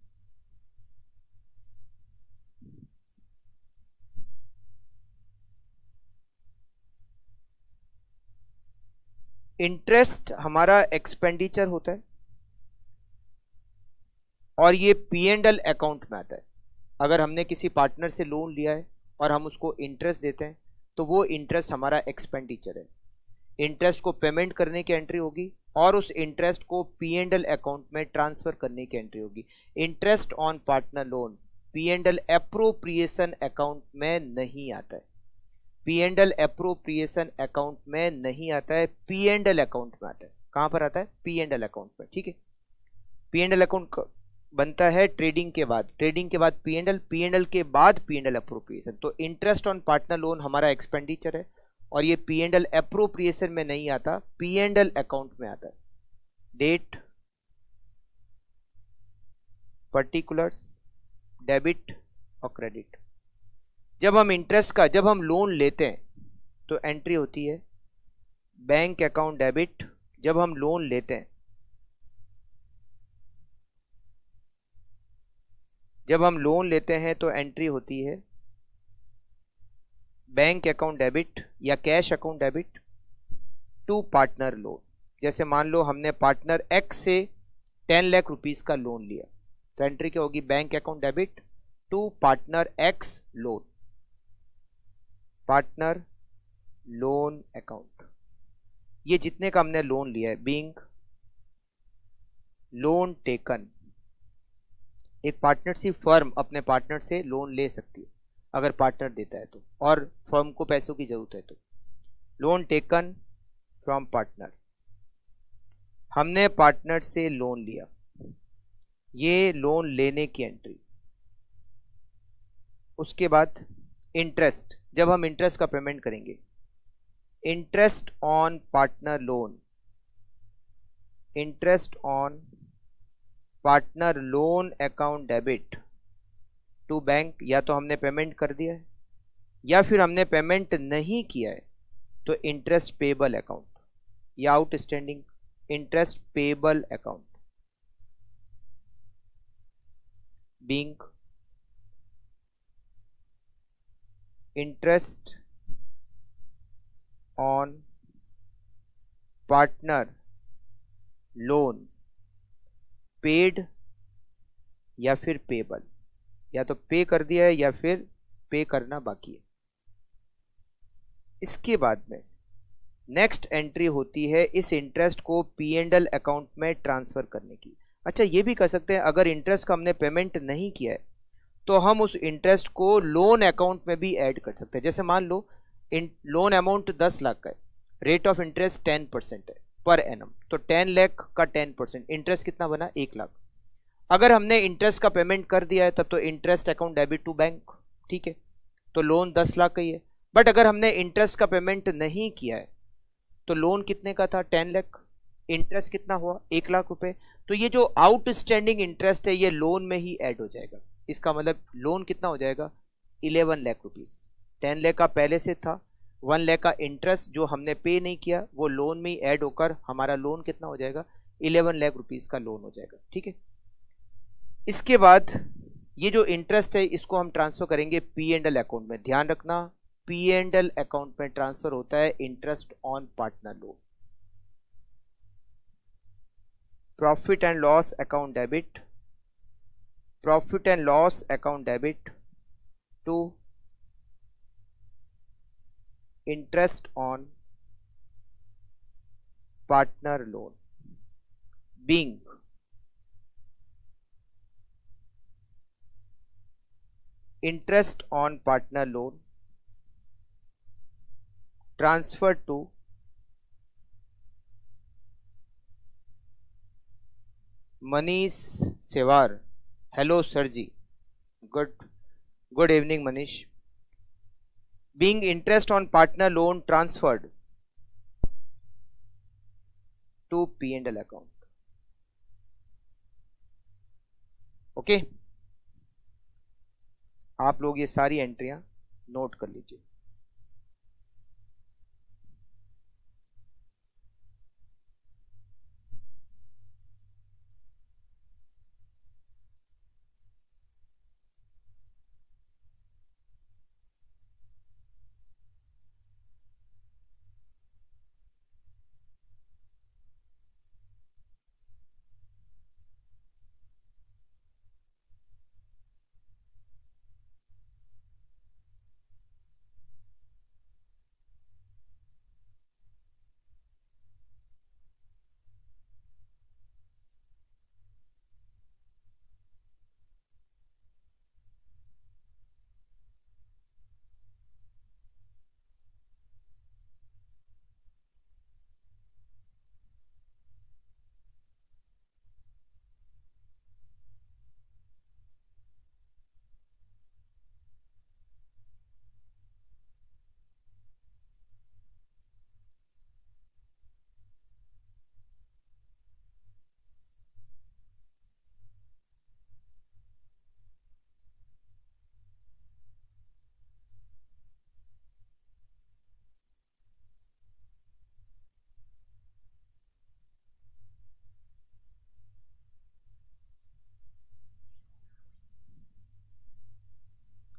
इंटरेस्ट हमारा एक्सपेंडिचर होता है और ये पी एंड एल अकाउंट में आता है। अगर हमने किसी पार्टनर से लोन लिया है और हम उसको इंटरेस्ट देते हैं तो वो इंटरेस्ट हमारा एक्सपेंडिचर है। इंटरेस्ट को पेमेंट करने की एंट्री होगी और उस इंटरेस्ट को पी एंड एल अकाउंट में ट्रांसफर करने की एंट्री होगी। Interest on partner loan P and L appropriation account में नहीं आता है, P and L appropriation account में नहीं आता है, पी एंड एल अकाउंट में आता है। कहां पर आता है, पी एंड एल अकाउंट में, ठीक है। पी एंड एल अकाउंट बनता है ट्रेडिंग के बाद, ट्रेडिंग के बाद पी एंड एल के बाद पी एंड एल एप्रोप्रिएशन। तो इंटरेस्ट ऑन पार्टनर लोन हमारा एक्सपेंडिचर है और ये पी एंड एल एप्रोप्रिएशन में नहीं आता, पी एंड एल अकाउंट में आता है। डेट, पर्टिकुलर्स, डेबिट और क्रेडिट। जब हम इंटरेस्ट का, जब हम लोन लेते हैं तो एंट्री होती है बैंक अकाउंट डेबिट। जब हम लोन लेते हैं, जब हम लोन लेते हैं तो एंट्री होती है बैंक अकाउंट डेबिट या cash account debit to partner loan. जैसे मान लो हमने पार्टनर एक्स से 10 लाख रुपीस का लोन लिया तो एंट्री क्या होगी, bank account debit to partner X loan, partner loan account. ये जितने का हमने लोन लिया है, बीइंग लोन टेकन। एक पार्टनरशिप फर्म अपने पार्टनर से लोन ले सकती है अगर पार्टनर देता है तो, और फर्म को पैसों की जरूरत है तो। लोन टेकन फ्रॉम पार्टनर, हमने पार्टनर से लोन लिया, ये लोन लेने की एंट्री। उसके बाद इंटरेस्ट, जब हम इंटरेस्ट का पेमेंट करेंगे, interest on partner loan, interest on partner loan account debit to bank. या तो हमने पेमेंट कर दिया है या फिर हमने पेमेंट नहीं किया है तो इंटरेस्ट पेबल अकाउंट या outstanding interest payable account, being interest on partner loan paid या फिर पेबल, या तो पे कर दिया है या फिर पे करना बाकी है। इसके बाद में नेक्स्ट एंट्री होती है इस इंटरेस्ट को पी एंड एल अकाउंट में ट्रांसफर करने की। अच्छा, ये भी कर सकते हैं अगर इंटरेस्ट का हमने पेमेंट नहीं किया है तो हम उस इंटरेस्ट को लोन अकाउंट में भी ऐड कर सकते हैं। जैसे मान लो लोन अमाउंट 10 लाख का है रेट ऑफ इंटरेस्ट 10% है पर एनम, तो 10 लाख का 10% इंटरेस्ट कितना बना, 1 लाख। अगर हमने इंटरेस्ट का पेमेंट कर दिया है तब तो interest account debit to bank, ठीक है, तो लोन 10 लाख का ही है। बट अगर हमने इंटरेस्ट का पेमेंट नहीं किया है तो लोन कितने का था, 10 लाख, इंटरेस्ट कितना हुआ, 1 लाख रुपए। तो ये जो आउटस्टैंडिंग इंटरेस्ट है ये लोन में ही ऐड हो जाएगा। इसका मतलब लोन कितना हो जाएगा, 11 लाख रुपीज। 10 लाख का पहले से था, 1 लाख का इंटरेस्ट जो हमने पे नहीं किया वो लोन में ही ऐड होकर हमारा लोन कितना हो जाएगा, 11 लाख रुपीज का लोन हो जाएगा, ठीक है। इसके बाद ये जो इंटरेस्ट है इसको हम ट्रांसफर करेंगे पी एंड एल अकाउंट में। ध्यान रखना, पी एंड एल अकाउंट में ट्रांसफर होता है interest on partner loan. Profit and loss account debit, profit and loss account debit to interest on partner loan being interest on partner loan transferred to Manish Sewar. Hello sir ji, good evening Manish. Being interest on partner loan transferred to P&L account. Okay, आप लोग ये सारी एंट्रियां note कर लीजिए।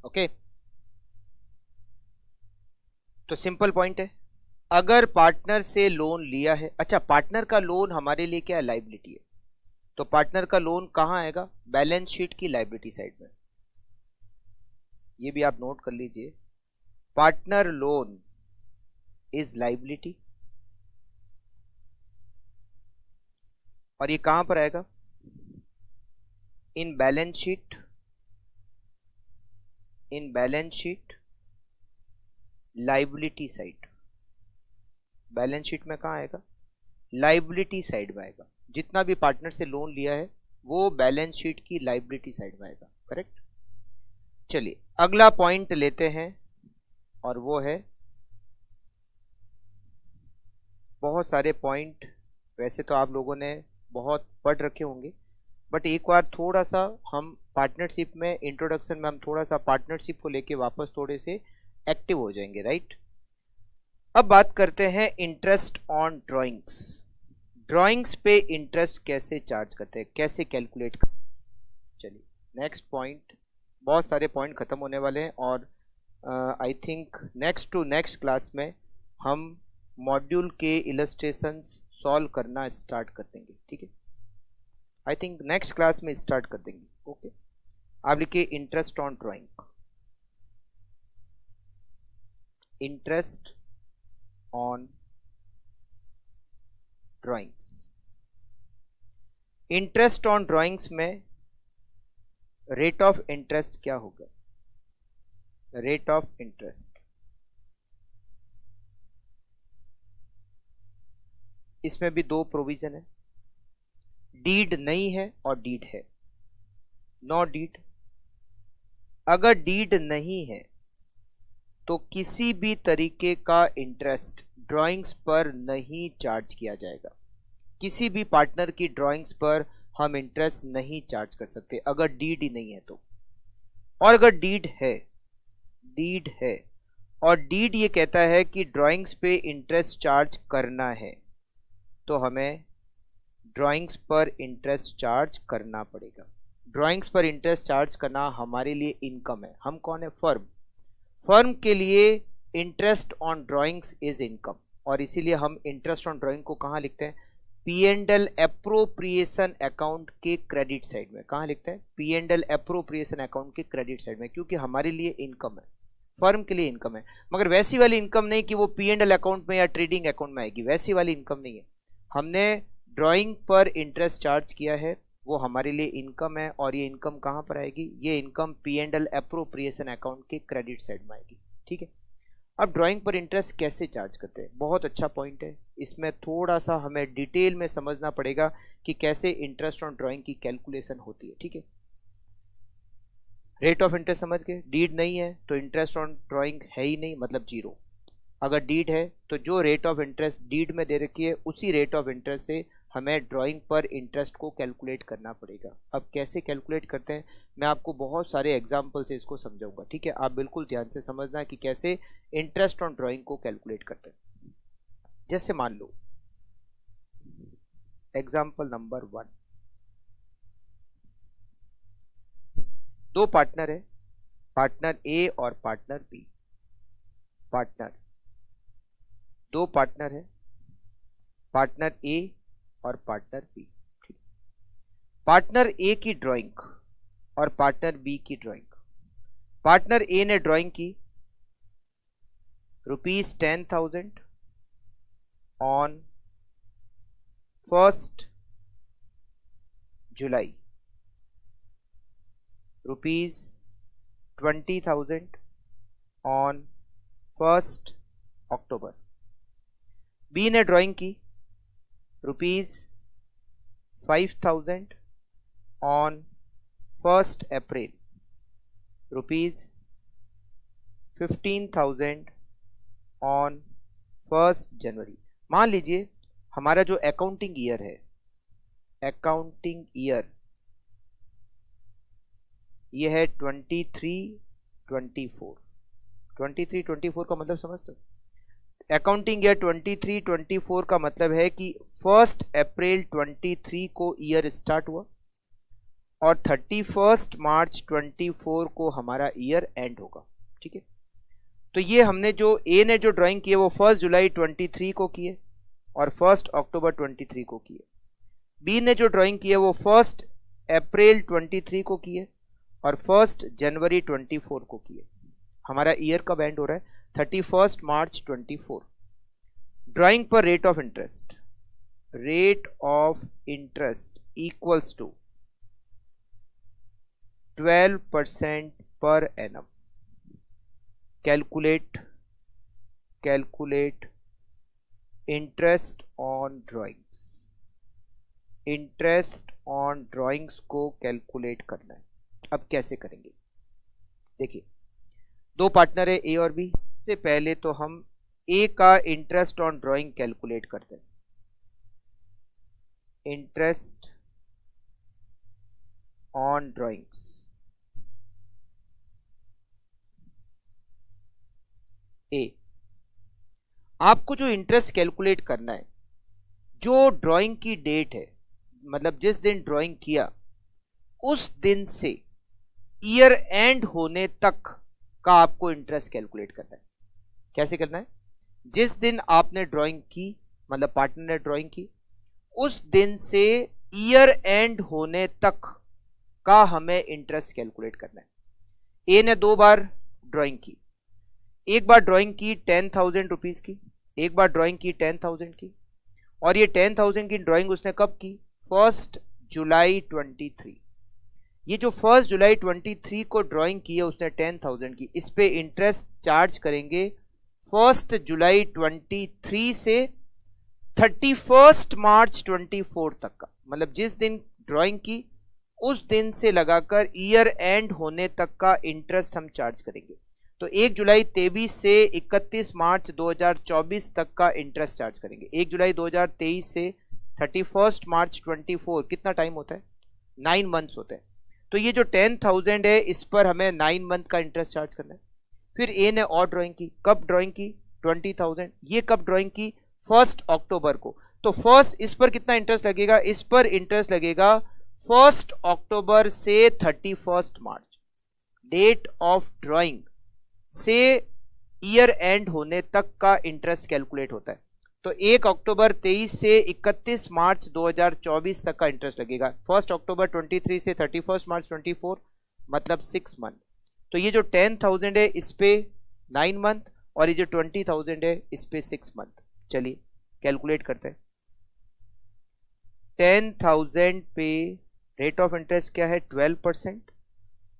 Okay, तो simple point है, अगर partner से लोन लिया है, अच्छा पार्टनर का लोन हमारे लिए क्या है, लाइबिलिटी है, तो पार्टनर का लोन कहां आएगा, बैलेंस शीट की लाइबिलिटी साइड में। ये भी आप नोट कर लीजिए, पार्टनर लोन इज लाइबिलिटी, और ये कहां पर आएगा, in balance sheet, in balance sheet liability side. Balance sheet में कहां आएगा, लाइबिलिटी साइड में आएगा। जितना भी पार्टनर से लोन लिया है वो बैलेंस शीट की लाइबिलिटी साइड में आएगा, करेक्ट। चलिए अगला पॉइंट लेते हैं, और वो है, बहुत सारे पॉइंट वैसे तो आप लोगों ने बहुत पढ़ रखे होंगे, बट एक बार थोड़ा सा हम पार्टनरशिप में, इंट्रोडक्शन में हम थोड़ा सा पार्टनरशिप को लेके वापस थोड़े से एक्टिव हो जाएंगे, राइट। अब बात करते हैं इंटरेस्ट ऑन ड्राइंग्स। ड्राइंग्स पे इंटरेस्ट कैसे चार्ज करते हैं, कैसे कैलकुलेट करते हैं। चलिए नेक्स्ट पॉइंट, बहुत सारे पॉइंट खत्म होने वाले हैं, और I think next to next class में हम मॉड्यूल के इलस्ट्रेशंस सॉल्व करना स्टार्ट कर देंगे, ठीक है। आई थिंक नेक्स्ट क्लास में स्टार्ट कर देंगे, ओके। आप लिखिए interest on drawing, interest on drawings. Interest on drawings में रेट ऑफ इंटरेस्ट क्या होगा, रेट ऑफ इंटरेस्ट इसमें भी दो प्रोविजन है, डीड नहीं है और डीड है। नो डीड, अगर डीड नहीं है तो किसी भी तरीके का इंटरेस्ट ड्राइंग्स पर नहीं चार्ज किया जाएगा। किसी भी पार्टनर की ड्राइंग्स पर हम इंटरेस्ट नहीं चार्ज कर सकते अगर डीड ही नहीं है तो। और अगर डीड है और डीड ये कहता है कि ड्राइंग्स पे इंटरेस्ट चार्ज करना है, तो हमें ड्राइंग्स पर इंटरेस्ट चार्ज करना पड़ेगा। ड्राइंग्स पर इंटरेस्ट चार्ज करना हमारे लिए इनकम है। हम कौन है? फर्म के लिए interest on drawings is income, और इसीलिए हम इंटरेस्ट ऑन ड्राइंग को कहाँ लिखते हैं? P&L एप्रोप्रिएशन अकाउंट के क्रेडिट साइड में। कहाँ लिखते हैं? P&L एप्रोप्रिएशन अकाउंट के क्रेडिट साइड में, क्योंकि हमारे लिए इनकम है, फर्म के लिए इनकम है। मगर वैसी वाली इनकम नहीं कि वो P&L अकाउंट में या ट्रेडिंग अकाउंट में आएगी, वैसी वाली इनकम नहीं है। हमने ड्राइंग पर इंटरेस्ट चार्ज किया है, वो हमारे लिए इनकम है, और ये इनकम कहाँ पर आएगी? ये इनकम P&L एप्रोप्रिएशन अकाउंट के क्रेडिट साइड में आएगी। ठीक है, अब ड्राइंग पर इंटरेस्ट कैसे चार्ज करते हैं? बहुत अच्छा पॉइंट है, इसमें थोड़ा सा हमें डिटेल में समझना पड़ेगा कि कैसे इंटरेस्ट ऑन ड्राइंग की कैलकुलेशन होती है। ठीक है, रेट ऑफ इंटरेस्ट समझ गए। डीड नहीं है तो इंटरेस्ट ऑन ड्राइंग है ही नहीं, मतलब जीरो। अगर डीड है तो जो रेट ऑफ इंटरेस्ट डीड में दे रखी है उसी रेट ऑफ इंटरेस्ट से हमें ड्राइंग पर इंटरेस्ट को कैलकुलेट करना पड़ेगा। अब कैसे कैलकुलेट करते हैं मैं आपको बहुत सारे एग्जाम्पल से इसको समझाऊंगा। ठीक है, आप बिल्कुल ध्यान से समझना कि कैसे इंटरेस्ट ऑन ड्राइंग को कैलकुलेट करते हैं। जैसे मान लो एग्जाम्पल नंबर 1, दो पार्टनर है, पार्टनर ए और पार्टनर बी। दो पार्टनर है, पार्टनर ए और पार्टनर बी। ठीक, पार्टनर ए की ड्राइंग और पार्टनर बी की ड्राइंग। पार्टनर ए ने ड्राइंग की ₹10,000 on 1 July, ₹20,000 on 1 October. B ने ड्राइंग की ₹5,000 ऑन 1 अप्रैल, ₹15,000 ऑन 1 जनवरी। मान लीजिए हमारा जो अकाउंटिंग ईयर है, अकाउंटिंग ईयर ये है 23-24। 23-24 का मतलब समझते हो? अकाउंटिंग ईयर 23-24 का मतलब है कि 1 अप्रैल 23 को ईयर स्टार्ट हुआ और 31 मार्च 24 को हमारा ईयर एंड होगा। ठीक है, तो ये हमने जो ए ने जो ड्राइंग की है वो 1 जुलाई 23 को की है और 1 अक्टूबर 23 को की है। बी ने जो ड्राइंग की है वो 1 अप्रैल 23 को की है और 1 जनवरी 24 को की है। हमारा ईयर कब एंड हो रहा है? 31 मार्च 24। ड्राइंग पर rate of interest equals to 12% per annum. Calculate interest on drawings को कैलकुलेट करना है। अब कैसे करेंगे? देखिए, दो पार्टनर है ए और बी। से पहले तो हम ए का इंटरेस्ट ऑन ड्राइंग कैलकुलेट करते हैं। इंटरेस्ट ऑन ड्राइंग्स, ए, आपको जो इंटरेस्ट कैलकुलेट करना है, जो ड्राइंग की डेट है, मतलब जिस दिन ड्राइंग किया उस दिन से ईयर एंड होने तक का आपको इंटरेस्ट कैलकुलेट करना है। कैसे करना है? जिस दिन आपने ड्राइंग की, मतलब पार्टनर ने ड्राइंग की, उस दिन से ईयर एंड होने तक का हमें इंटरेस्ट कैलकुलेट करना है। ए ने 2 बार ड्राइंग की, एक बार ड्राइंग की 10,000 रुपीज की, एक बार ड्राइंग की 10,000 की, और ये 10,000 की ड्राइंग उसने कब की? 1 जुलाई 23। ये जो 1 जुलाई 23 को ड्राइंग की है उसने 10,000 की, इस पे इंटरेस्ट चार्ज करेंगे 1 जुलाई 23 से 31 मार्च 24 तक का, मतलब जिस दिन ड्राइंग की उस दिन से लगाकर ईयर एंड होने तक का इंटरेस्ट हम चार्ज करेंगे। तो 1 जुलाई 23 से 31 मार्च 2024 तक का इंटरेस्ट चार्ज करेंगे। 1 जुलाई 2023 से 31 मार्च 24 कितना टाइम होता है? 9 मंथ्स होते हैं। तो ये जो 10,000 है इस पर हमें 9 मंथ का इंटरेस्ट चार्ज करना है। फिर ए ने और ड्राइंग की, कब ड्राइंग की? 20,000। ये कब ड्राइंग की? 1 अक्टूबर को। तो फर्स्ट इस पर कितना इंटरेस्ट लगेगा? इस पर इंटरेस्ट लगेगा 1 अक्टूबर से 31 मार्च, डेट ऑफ ड्राइंग से ईयर एंड होने तक का इंटरेस्ट कैलकुलेट होता है। तो 1 अक्टूबर 23 से 31 मार्च 2024 तक का इंटरेस्ट लगेगा। 1 अक्टूबर 23 से 31 मार्च 24 मतलब 6 मंथ। तो ये जो 10,000 है इस पे 9 मंथ और ये जो 20,000 है इस पे 6 मंथ। चलिए कैलकुलेट करते हैं। 10,000 पे रेट ऑफ इंटरेस्ट क्या है? 12%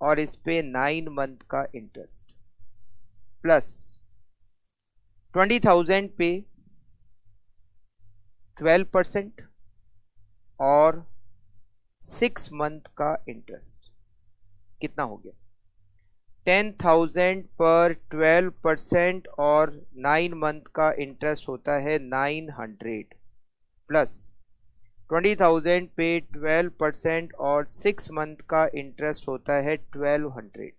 और इस पे 9 मंथ का इंटरेस्ट प्लस 20,000 पे 12% और 6 मंथ का इंटरेस्ट कितना हो गया? 10,000 पर 12% और 9 मंथ का इंटरेस्ट होता है 900 प्लस 20,000 पे 12% और 6 मंथ का इंटरेस्ट होता है 1200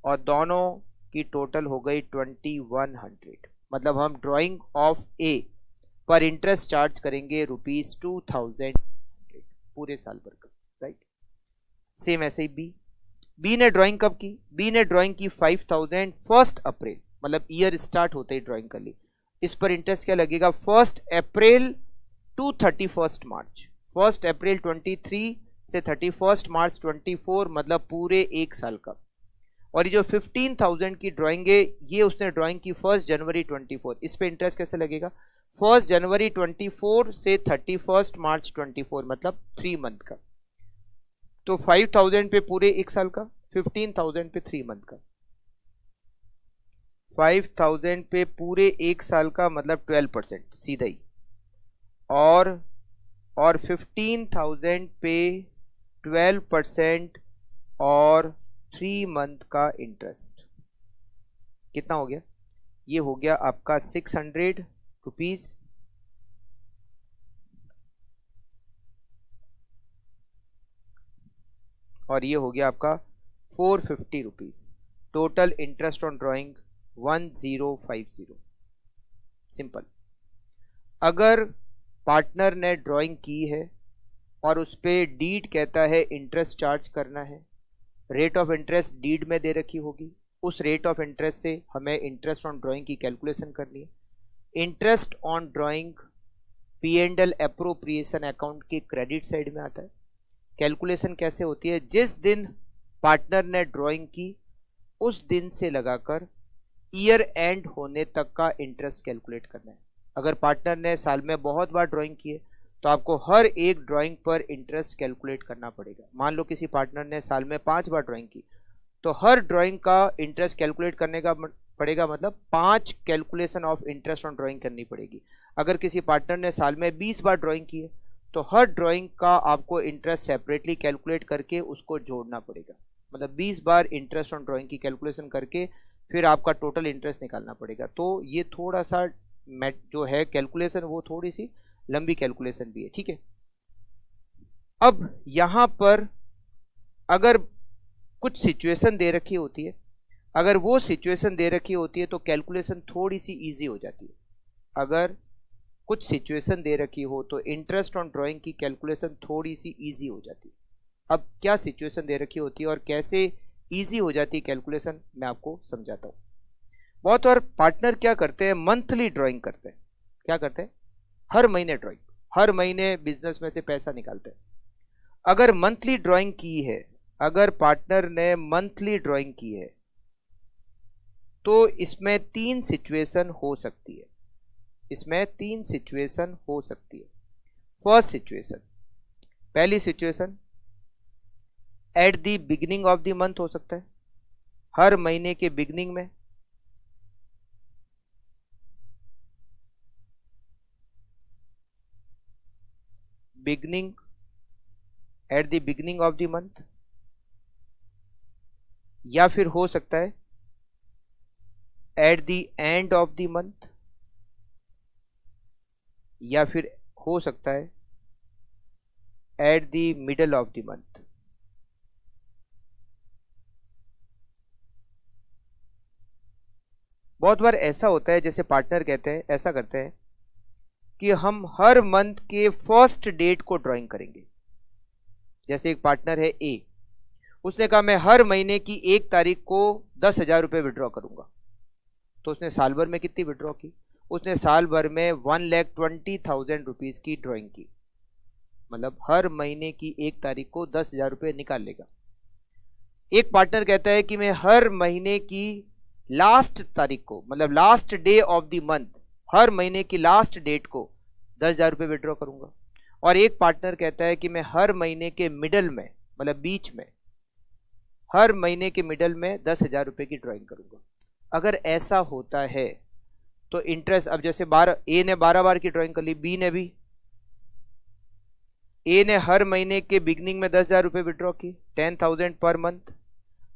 और दोनों की टोटल हो गई 2100। मतलब हम ड्राइंग ऑफ ए पर इंटरेस्ट चार्ज करेंगे ₹2,000 पूरे साल भर का, राइट। सेम ऐसे ही बी ने ड्राइंग कब की? बी ने ड्राइंग की 5,000 1 अप्रैल, मतलब ईयर स्टार्ट होते ही ड्राइंग कर ली। इस पर इंटरेस्ट क्या लगेगा? 1 अप्रैल टू 31 मार्च। 1 अप्रैल 23 से 31 मार्च 24 मतलब पूरे 1 साल का। और ये जो 15,000 की ड्राइंग है ये उसने ड्राइंग की 1 जनवरी 24। इस पे इंटरेस्ट कैसे लगेगा? 1 जनवरी 24 से 31 मार्च 24 मतलब 3 मंथ का। तो 5,000 पे पूरे 1 साल का, 15,000 पे 3 मंथ का। 5,000 पे पूरे 1 साल का मतलब 12% सीधा ही, और 15,000 पे 12% और 3 मंथ का इंटरेस्ट कितना हो गया? ये हो गया आपका 600 रुपीज और ये हो गया आपका 450 rupees. Total interest on drawing 1050। Simple. अगर पार्टनर ने ड्राइंग की है और उस पर डीड कहता है इंटरेस्ट चार्ज करना है, रेट ऑफ इंटरेस्ट डीड में दे रखी होगी, उस रेट ऑफ इंटरेस्ट से हमें इंटरेस्ट ऑन ड्राइंग की कैलकुलेशन करनी है। Interest on drawing P&L appropriation account के क्रेडिट साइड में आता है। कैलकुलेशन कैसे होती है? जिस दिन पार्टनर ने ड्राइंग की उस दिन से लगाकर ईयर एंड होने तक का इंटरेस्ट कैलकुलेट करना है। अगर पार्टनर ने साल में बहुत बार ड्राइंग की है तो आपको हर एक ड्राइंग पर इंटरेस्ट कैलकुलेट करना पड़ेगा। मान लो किसी पार्टनर ने साल में 5 बार ड्राइंग की तो हर ड्राइंग का इंटरेस्ट कैलकुलेट करने का पड़ेगा, मतलब 5 calculation of interest on drawing करनी पड़ेगी। अगर किसी पार्टनर ने साल में 20 बार ड्राइंग की है तो हर ड्राइंग का आपको इंटरेस्ट सेपरेटली कैलकुलेट करके उसको जोड़ना पड़ेगा। मतलब 20 बार इंटरेस्ट ऑन ड्राइंग की कैलकुलेशन करके फिर आपका टोटल इंटरेस्ट निकालना पड़ेगा। तो ये थोड़ा सा जो है कैलकुलेशन वो थोड़ी सी लंबी कैलकुलेशन भी है, ठीक है। अब यहां पर अगर कुछ सिचुएशन दे रखी होती है, अगर वो सिचुएशन दे रखी होती है तो कैलकुलेशन थोड़ी सी इजी हो जाती है। अगर कुछ सिचुएशन दे रखी हो तो इंटरेस्ट ऑन ड्राइंग की कैलकुलेशन थोड़ी सी इजी हो जाती है। अब क्या सिचुएशन दे रखी होती है और कैसे इजी हो जाती है कैलकुलेशन, मैं आपको समझाता हूँ। बहुत बार पार्टनर क्या करते हैं? मंथली ड्राइंग करते हैं। क्या करते हैं? हर महीने ड्राइंग, हर महीने बिजनेस में से पैसा निकालते हैं। अगर मंथली ड्राइंग की है, अगर पार्टनर ने मंथली ड्राइंग की है तो इसमें 3 सिचुएशन हो सकती है। इसमें 3 सिचुएशन हो सकती है। फर्स्ट सिचुएशन, पहली situation at the beginning of the month हो सकता है, हर महीने के बिगिनिंग में। Beginning at the beginning of the month, या फिर हो सकता है at the end of the month, या फिर हो सकता है at the middle of the month. बहुत बार ऐसा होता है, जैसे पार्टनर कहते हैं, ऐसा करते हैं कि हम हर मंथ के फर्स्ट डेट को ड्राइंग करेंगे। जैसे एक पार्टनर है ए, उसने कहा मैं हर महीने की 1 तारीख को 10,000 रुपये विड्रॉ करूंगा। तो उसने साल भर में कितनी विड्रॉ की? उसने साल भर में 1,20,000 रुपीज की ड्राइंग की, मतलब हर महीने की 1 तारीख को 10,000 रुपये निकाल लेगा। एक पार्टनर कहता है कि मैं हर महीने की लास्ट तारीख को, मतलब last day of the month, हर महीने की लास्ट डेट को 10,000 रुपये विड्रॉ करूंगा। और एक पार्टनर कहता है कि मैं हर महीने के मिडल में, मतलब बीच में, हर महीने के मिडल में 10,000 रुपये की ड्राइंग करूंगा। अगर ऐसा होता है तो इंटरेस्ट, अब जैसे ए ने 12 बार की ड्राइंग कर ली, बी ने भी, ए ने हर महीने के बिगनिंग में 10,000 रुपये विड्रॉ की, 10,000 पर मंथ।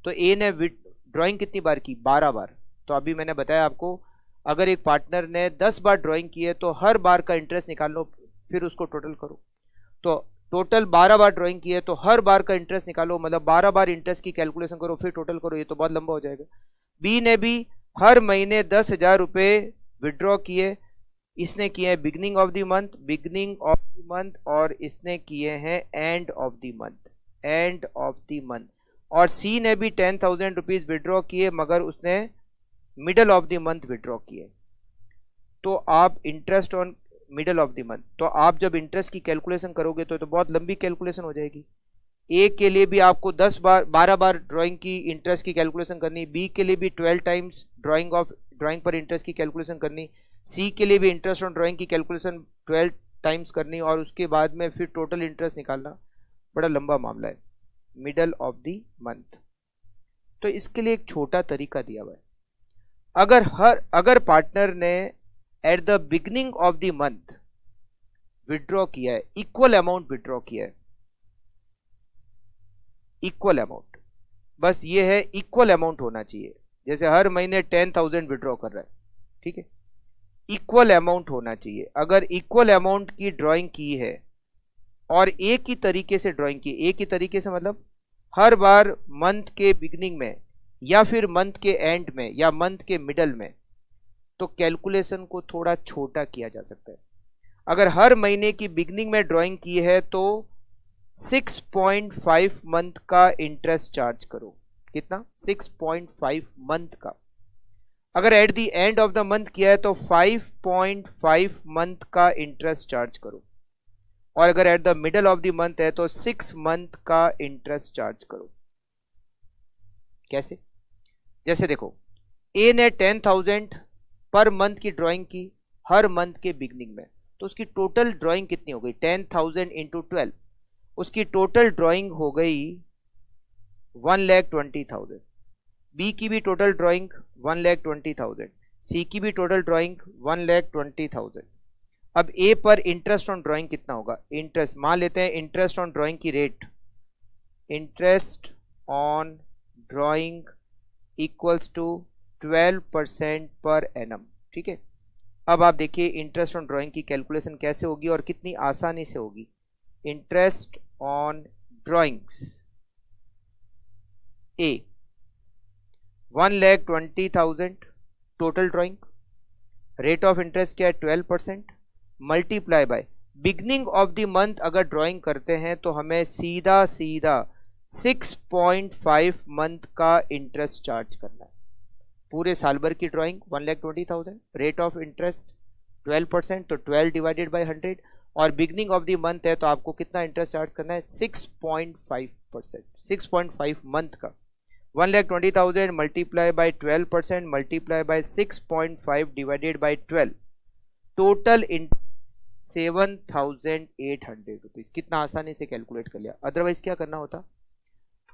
तो ए ने ड्राइंग कितनी बार की? 12 बार। तो अभी मैंने बताया आपको, अगर एक पार्टनर ने 10 बार ड्राइंग की है तो हर बार का इंटरेस्ट निकाल लो, फिर उसको टोटल करो। तो टोटल 12 बार ड्राइंग की है तो हर बार का इंटरेस्ट निकालो, मतलब 12 बार इंटरेस्ट की कैलकुलेशन करो, फिर टोटल करो, ये तो बहुत लंबा हो जाएगा। बी ने भी हर महीने 10,000 रुपये विड्रॉ किए, इसने किए हैं बिगनिंग ऑफ द मंथ, और इसने किए हैं एंड ऑफ द मंथ। और सी ने भी 10,000 रुपीज विड्रॉ किए, मगर उसने middle of the month withdraw किए। तो आप interest on middle of the month, तो आप जब इंटरेस्ट की कैलकुलेशन करोगे तो बहुत लंबी कैलकुलेशन हो जाएगी। ए के लिए भी आपको 12 बार ड्राइंग की इंटरेस्ट की कैलकुलेशन करनी, बी के लिए भी 12 टाइम्स ड्राइंग पर इंटरेस्ट की कैलकुलेशन करनी, सी के लिए भी इंटरेस्ट ऑन ड्राइंग की कैलकुलेशन 12 टाइम्स करनी, और उसके बाद में फिर टोटल इंटरेस्ट निकालना। बड़ा लंबा मामला है, मिडल ऑफ द मंथ। तो इसके लिए एक छोटा तरीका दिया हुआ है। अगर पार्टनर ने at the beginning of the month withdraw किया है, इक्वल अमाउंट विड्रॉ किया है, इक्वल अमाउंट, बस ये है इक्वल अमाउंट होना चाहिए। जैसे हर महीने 10,000 विड्रॉ कर रहा है, ठीक है, इक्वल अमाउंट होना चाहिए। अगर इक्वल अमाउंट की ड्राइंग की है और एक ही तरीके से ड्राइंग की, एक ही तरीके से मतलब हर बार मंथ के बिगनिंग में या फिर मंथ के एंड में या मंथ के मिडल में, तो कैलकुलेशन को थोड़ा छोटा किया जा सकता है। अगर हर महीने की बिगनिंग में ड्राइंग की है तो 6.5 मंथ का इंटरेस्ट चार्ज करो। कितना? 6.5 मंथ का। अगर at the end of the month किया है तो 5.5 मंथ का इंटरेस्ट चार्ज करो, और अगर at the middle of the month है तो 6 मंथ का इंटरेस्ट चार्ज करो। कैसे? जैसे देखो, ए ने 10,000 पर मंथ की ड्राइंग की हर मंथ के बिगनिंग में, तो उसकी टोटल ड्राइंग कितनी हो गई? 10,000 इंटू 12, उसकी टोटल ड्राइंग हो गई 1,20,000। बी की भी टोटल ड्राइंग 1,20,000, सी की भी टोटल ड्राइंग 1,20,000। अब ए पर इंटरेस्ट ऑन ड्राइंग कितना होगा? इंटरेस्ट मान लेते हैं, इंटरेस्ट ऑन ड्राइंग की rate, interest on drawing equals to 12% per annum, ठीक है। अब आप देखिए इंटरेस्ट ऑन ड्राइंग की कैलकुलेशन कैसे होगी और कितनी आसानी से होगी। Interest on drawings A 1,20,000 total drawing, rate of interest क्या है? 12%, multiply by beginning of the month. अगर ड्राइंग करते हैं तो हमें सीधा 6.5 मंथ का इंटरेस्ट चार्ज करना है। पूरे साल भर की ड्राइंग 1,20,000, रेट ऑफ इंटरेस्ट 12%, तो 12 डिवाइडेड बाय 100, और बिगनिंग ऑफ द मंथ है तो आपको कितना इंटरेस्ट चार्ज करना है? 6.5%, 6.5 मंथ का। 1,20,000 multiply by 12% multiply bye 6.5 divided by 12, total in 7,800 rupees. कितना आसानी से कैलकुलेट कर लिया। अदरवाइज क्या करना होता?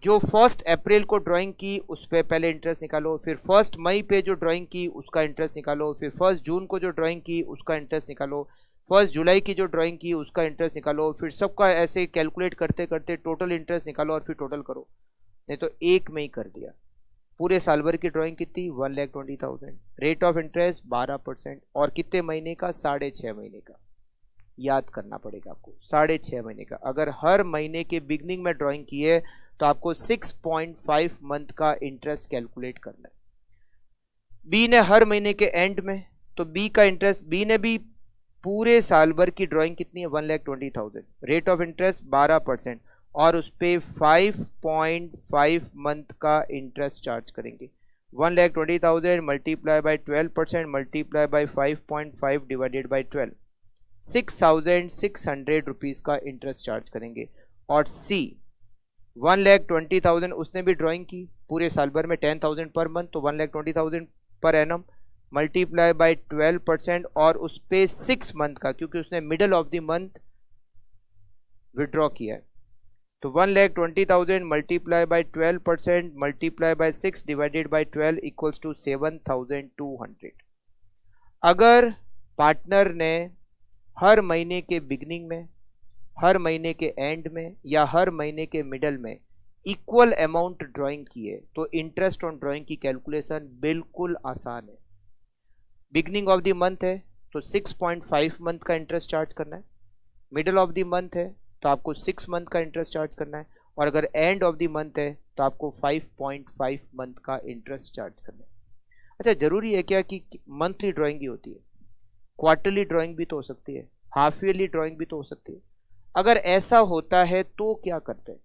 जो 1 अप्रैल को ड्राइंग की उस पर पहले इंटरेस्ट निकालो, फिर 1 मई पे जो ड्राइंग की उसका इंटरेस्ट निकालो, फिर 1 जून को जो ड्राइंग की उसका इंटरेस्ट निकालो, 1 जुलाई की जो ड्राइंग की उसका इंटरेस्ट निकालो, फिर सबका ऐसे कैलकुलेट करते करते टोटल इंटरेस्ट निकालो और फिर टोटल करो। नहीं तो एक में ही कर दिया। पूरे साल भर की ड्राइंग कितनी? 1,20,000। रेट ऑफ इंटरेस्ट 12%, और कितने महीने का? 6.5 महीने का। याद करना पड़ेगा आपको, 6.5 महीने का। अगर हर महीने के बिगनिंग में ड्राइंग की है तो आपको 6.5 मंथ का इंटरेस्ट कैलकुलेट करना है। बी ने हर महीने के एंड में, तो बी का इंटरेस्ट, बी ने भी पूरे साल भर की ड्राइंग कितनी है? 1,20,000। रेट ऑफ इंटरेस्ट 12%, और उस पर 5.5 मंथ का इंटरेस्ट चार्ज करेंगे। 1,20,000 multiply by 12% multiply by 5.5 divided by 12, 6,600 rupees का इंटरेस्ट चार्ज करेंगे। और सी 1,20,000 उसने भी ड्राइंग की पूरे साल भर में 10,000 पर मंथ, तो 1,20,000 पर एनम मल्टीप्लाई बाई 12%, और उस पे 6 मंथ का, क्योंकि उसने middle of the month withdraw किया है। तो 1,20,000 multiply by 12% multiply by 6 divided by 12 equals to 7,200। अगर पार्टनर ने हर महीने के बिगनिंग में, हर महीने के एंड में, या हर महीने के मिडल में इक्वल अमाउंट ड्राइंग की है, तो इंटरेस्ट ऑन ड्राइंग की कैलकुलेशन बिल्कुल आसान है। बिगनिंग ऑफ द मंथ है तो 6.5 मंथ का इंटरेस्ट चार्ज करना है, मिडल ऑफ द मंथ है तो आपको 6 मंथ का इंटरेस्ट चार्ज करना है, और अगर एंड ऑफ द मंथ है तो आपको 5.5 मंथ का इंटरेस्ट चार्ज करना है। अच्छा, जरूरी है क्या कि मंथली ड्राइंग ही होती है? क्वार्टरली ड्राइंग भी तो हो सकती है, हाफ ईयरली ड्राइंग भी तो हो सकती है। अगर ऐसा होता है तो क्या करते हैं?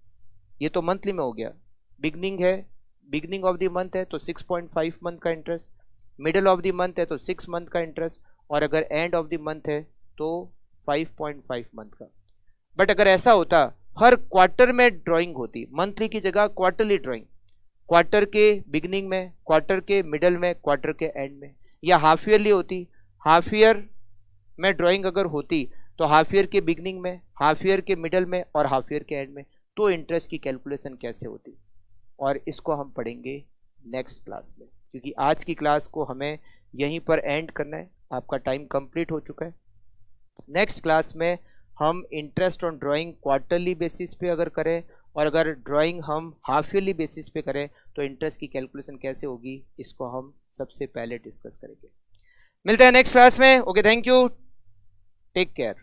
ये तो मंथली में हो गया। बिगनिंग है, बिगनिंग ऑफ द मंथ है तो 6.5 मंथ का interest, middle of the month है तो 6 मंथ का इंटरेस्ट, और अगर एंड ऑफ द मंथ है तो 5.5 मंथ का। बट अगर ऐसा होता हर क्वार्टर में ड्राइंग होती, मंथली की जगह क्वार्टरली ड्राइंग, क्वार्टर के बिगनिंग में, क्वार्टर के मिडल में, क्वार्टर के एंड में, या हाफ ईयरली होती, हाफ ईयर में ड्राइंग अगर होती तो हाफ ईयर के बिगनिंग में, हाफ ईयर के मिडल में, और हाफ ईयर के एंड में, तो इंटरेस्ट की कैलकुलेशन कैसे होती, और इसको हम पढ़ेंगे नेक्स्ट क्लास में, क्योंकि आज की क्लास को हमें यहीं पर एंड करना है। आपका टाइम कंप्लीट हो चुका है। नेक्स्ट क्लास में हम interest on drawing quarterly basis पे अगर करें, और अगर ड्राइंग हम हाफ ईयरली बेसिस पे करें तो इंटरेस्ट की कैलकुलेशन कैसे होगी, इसको हम सबसे पहले डिस्कस करेंगे। मिलते हैं नेक्स्ट क्लास में। Okay, thank you, take care.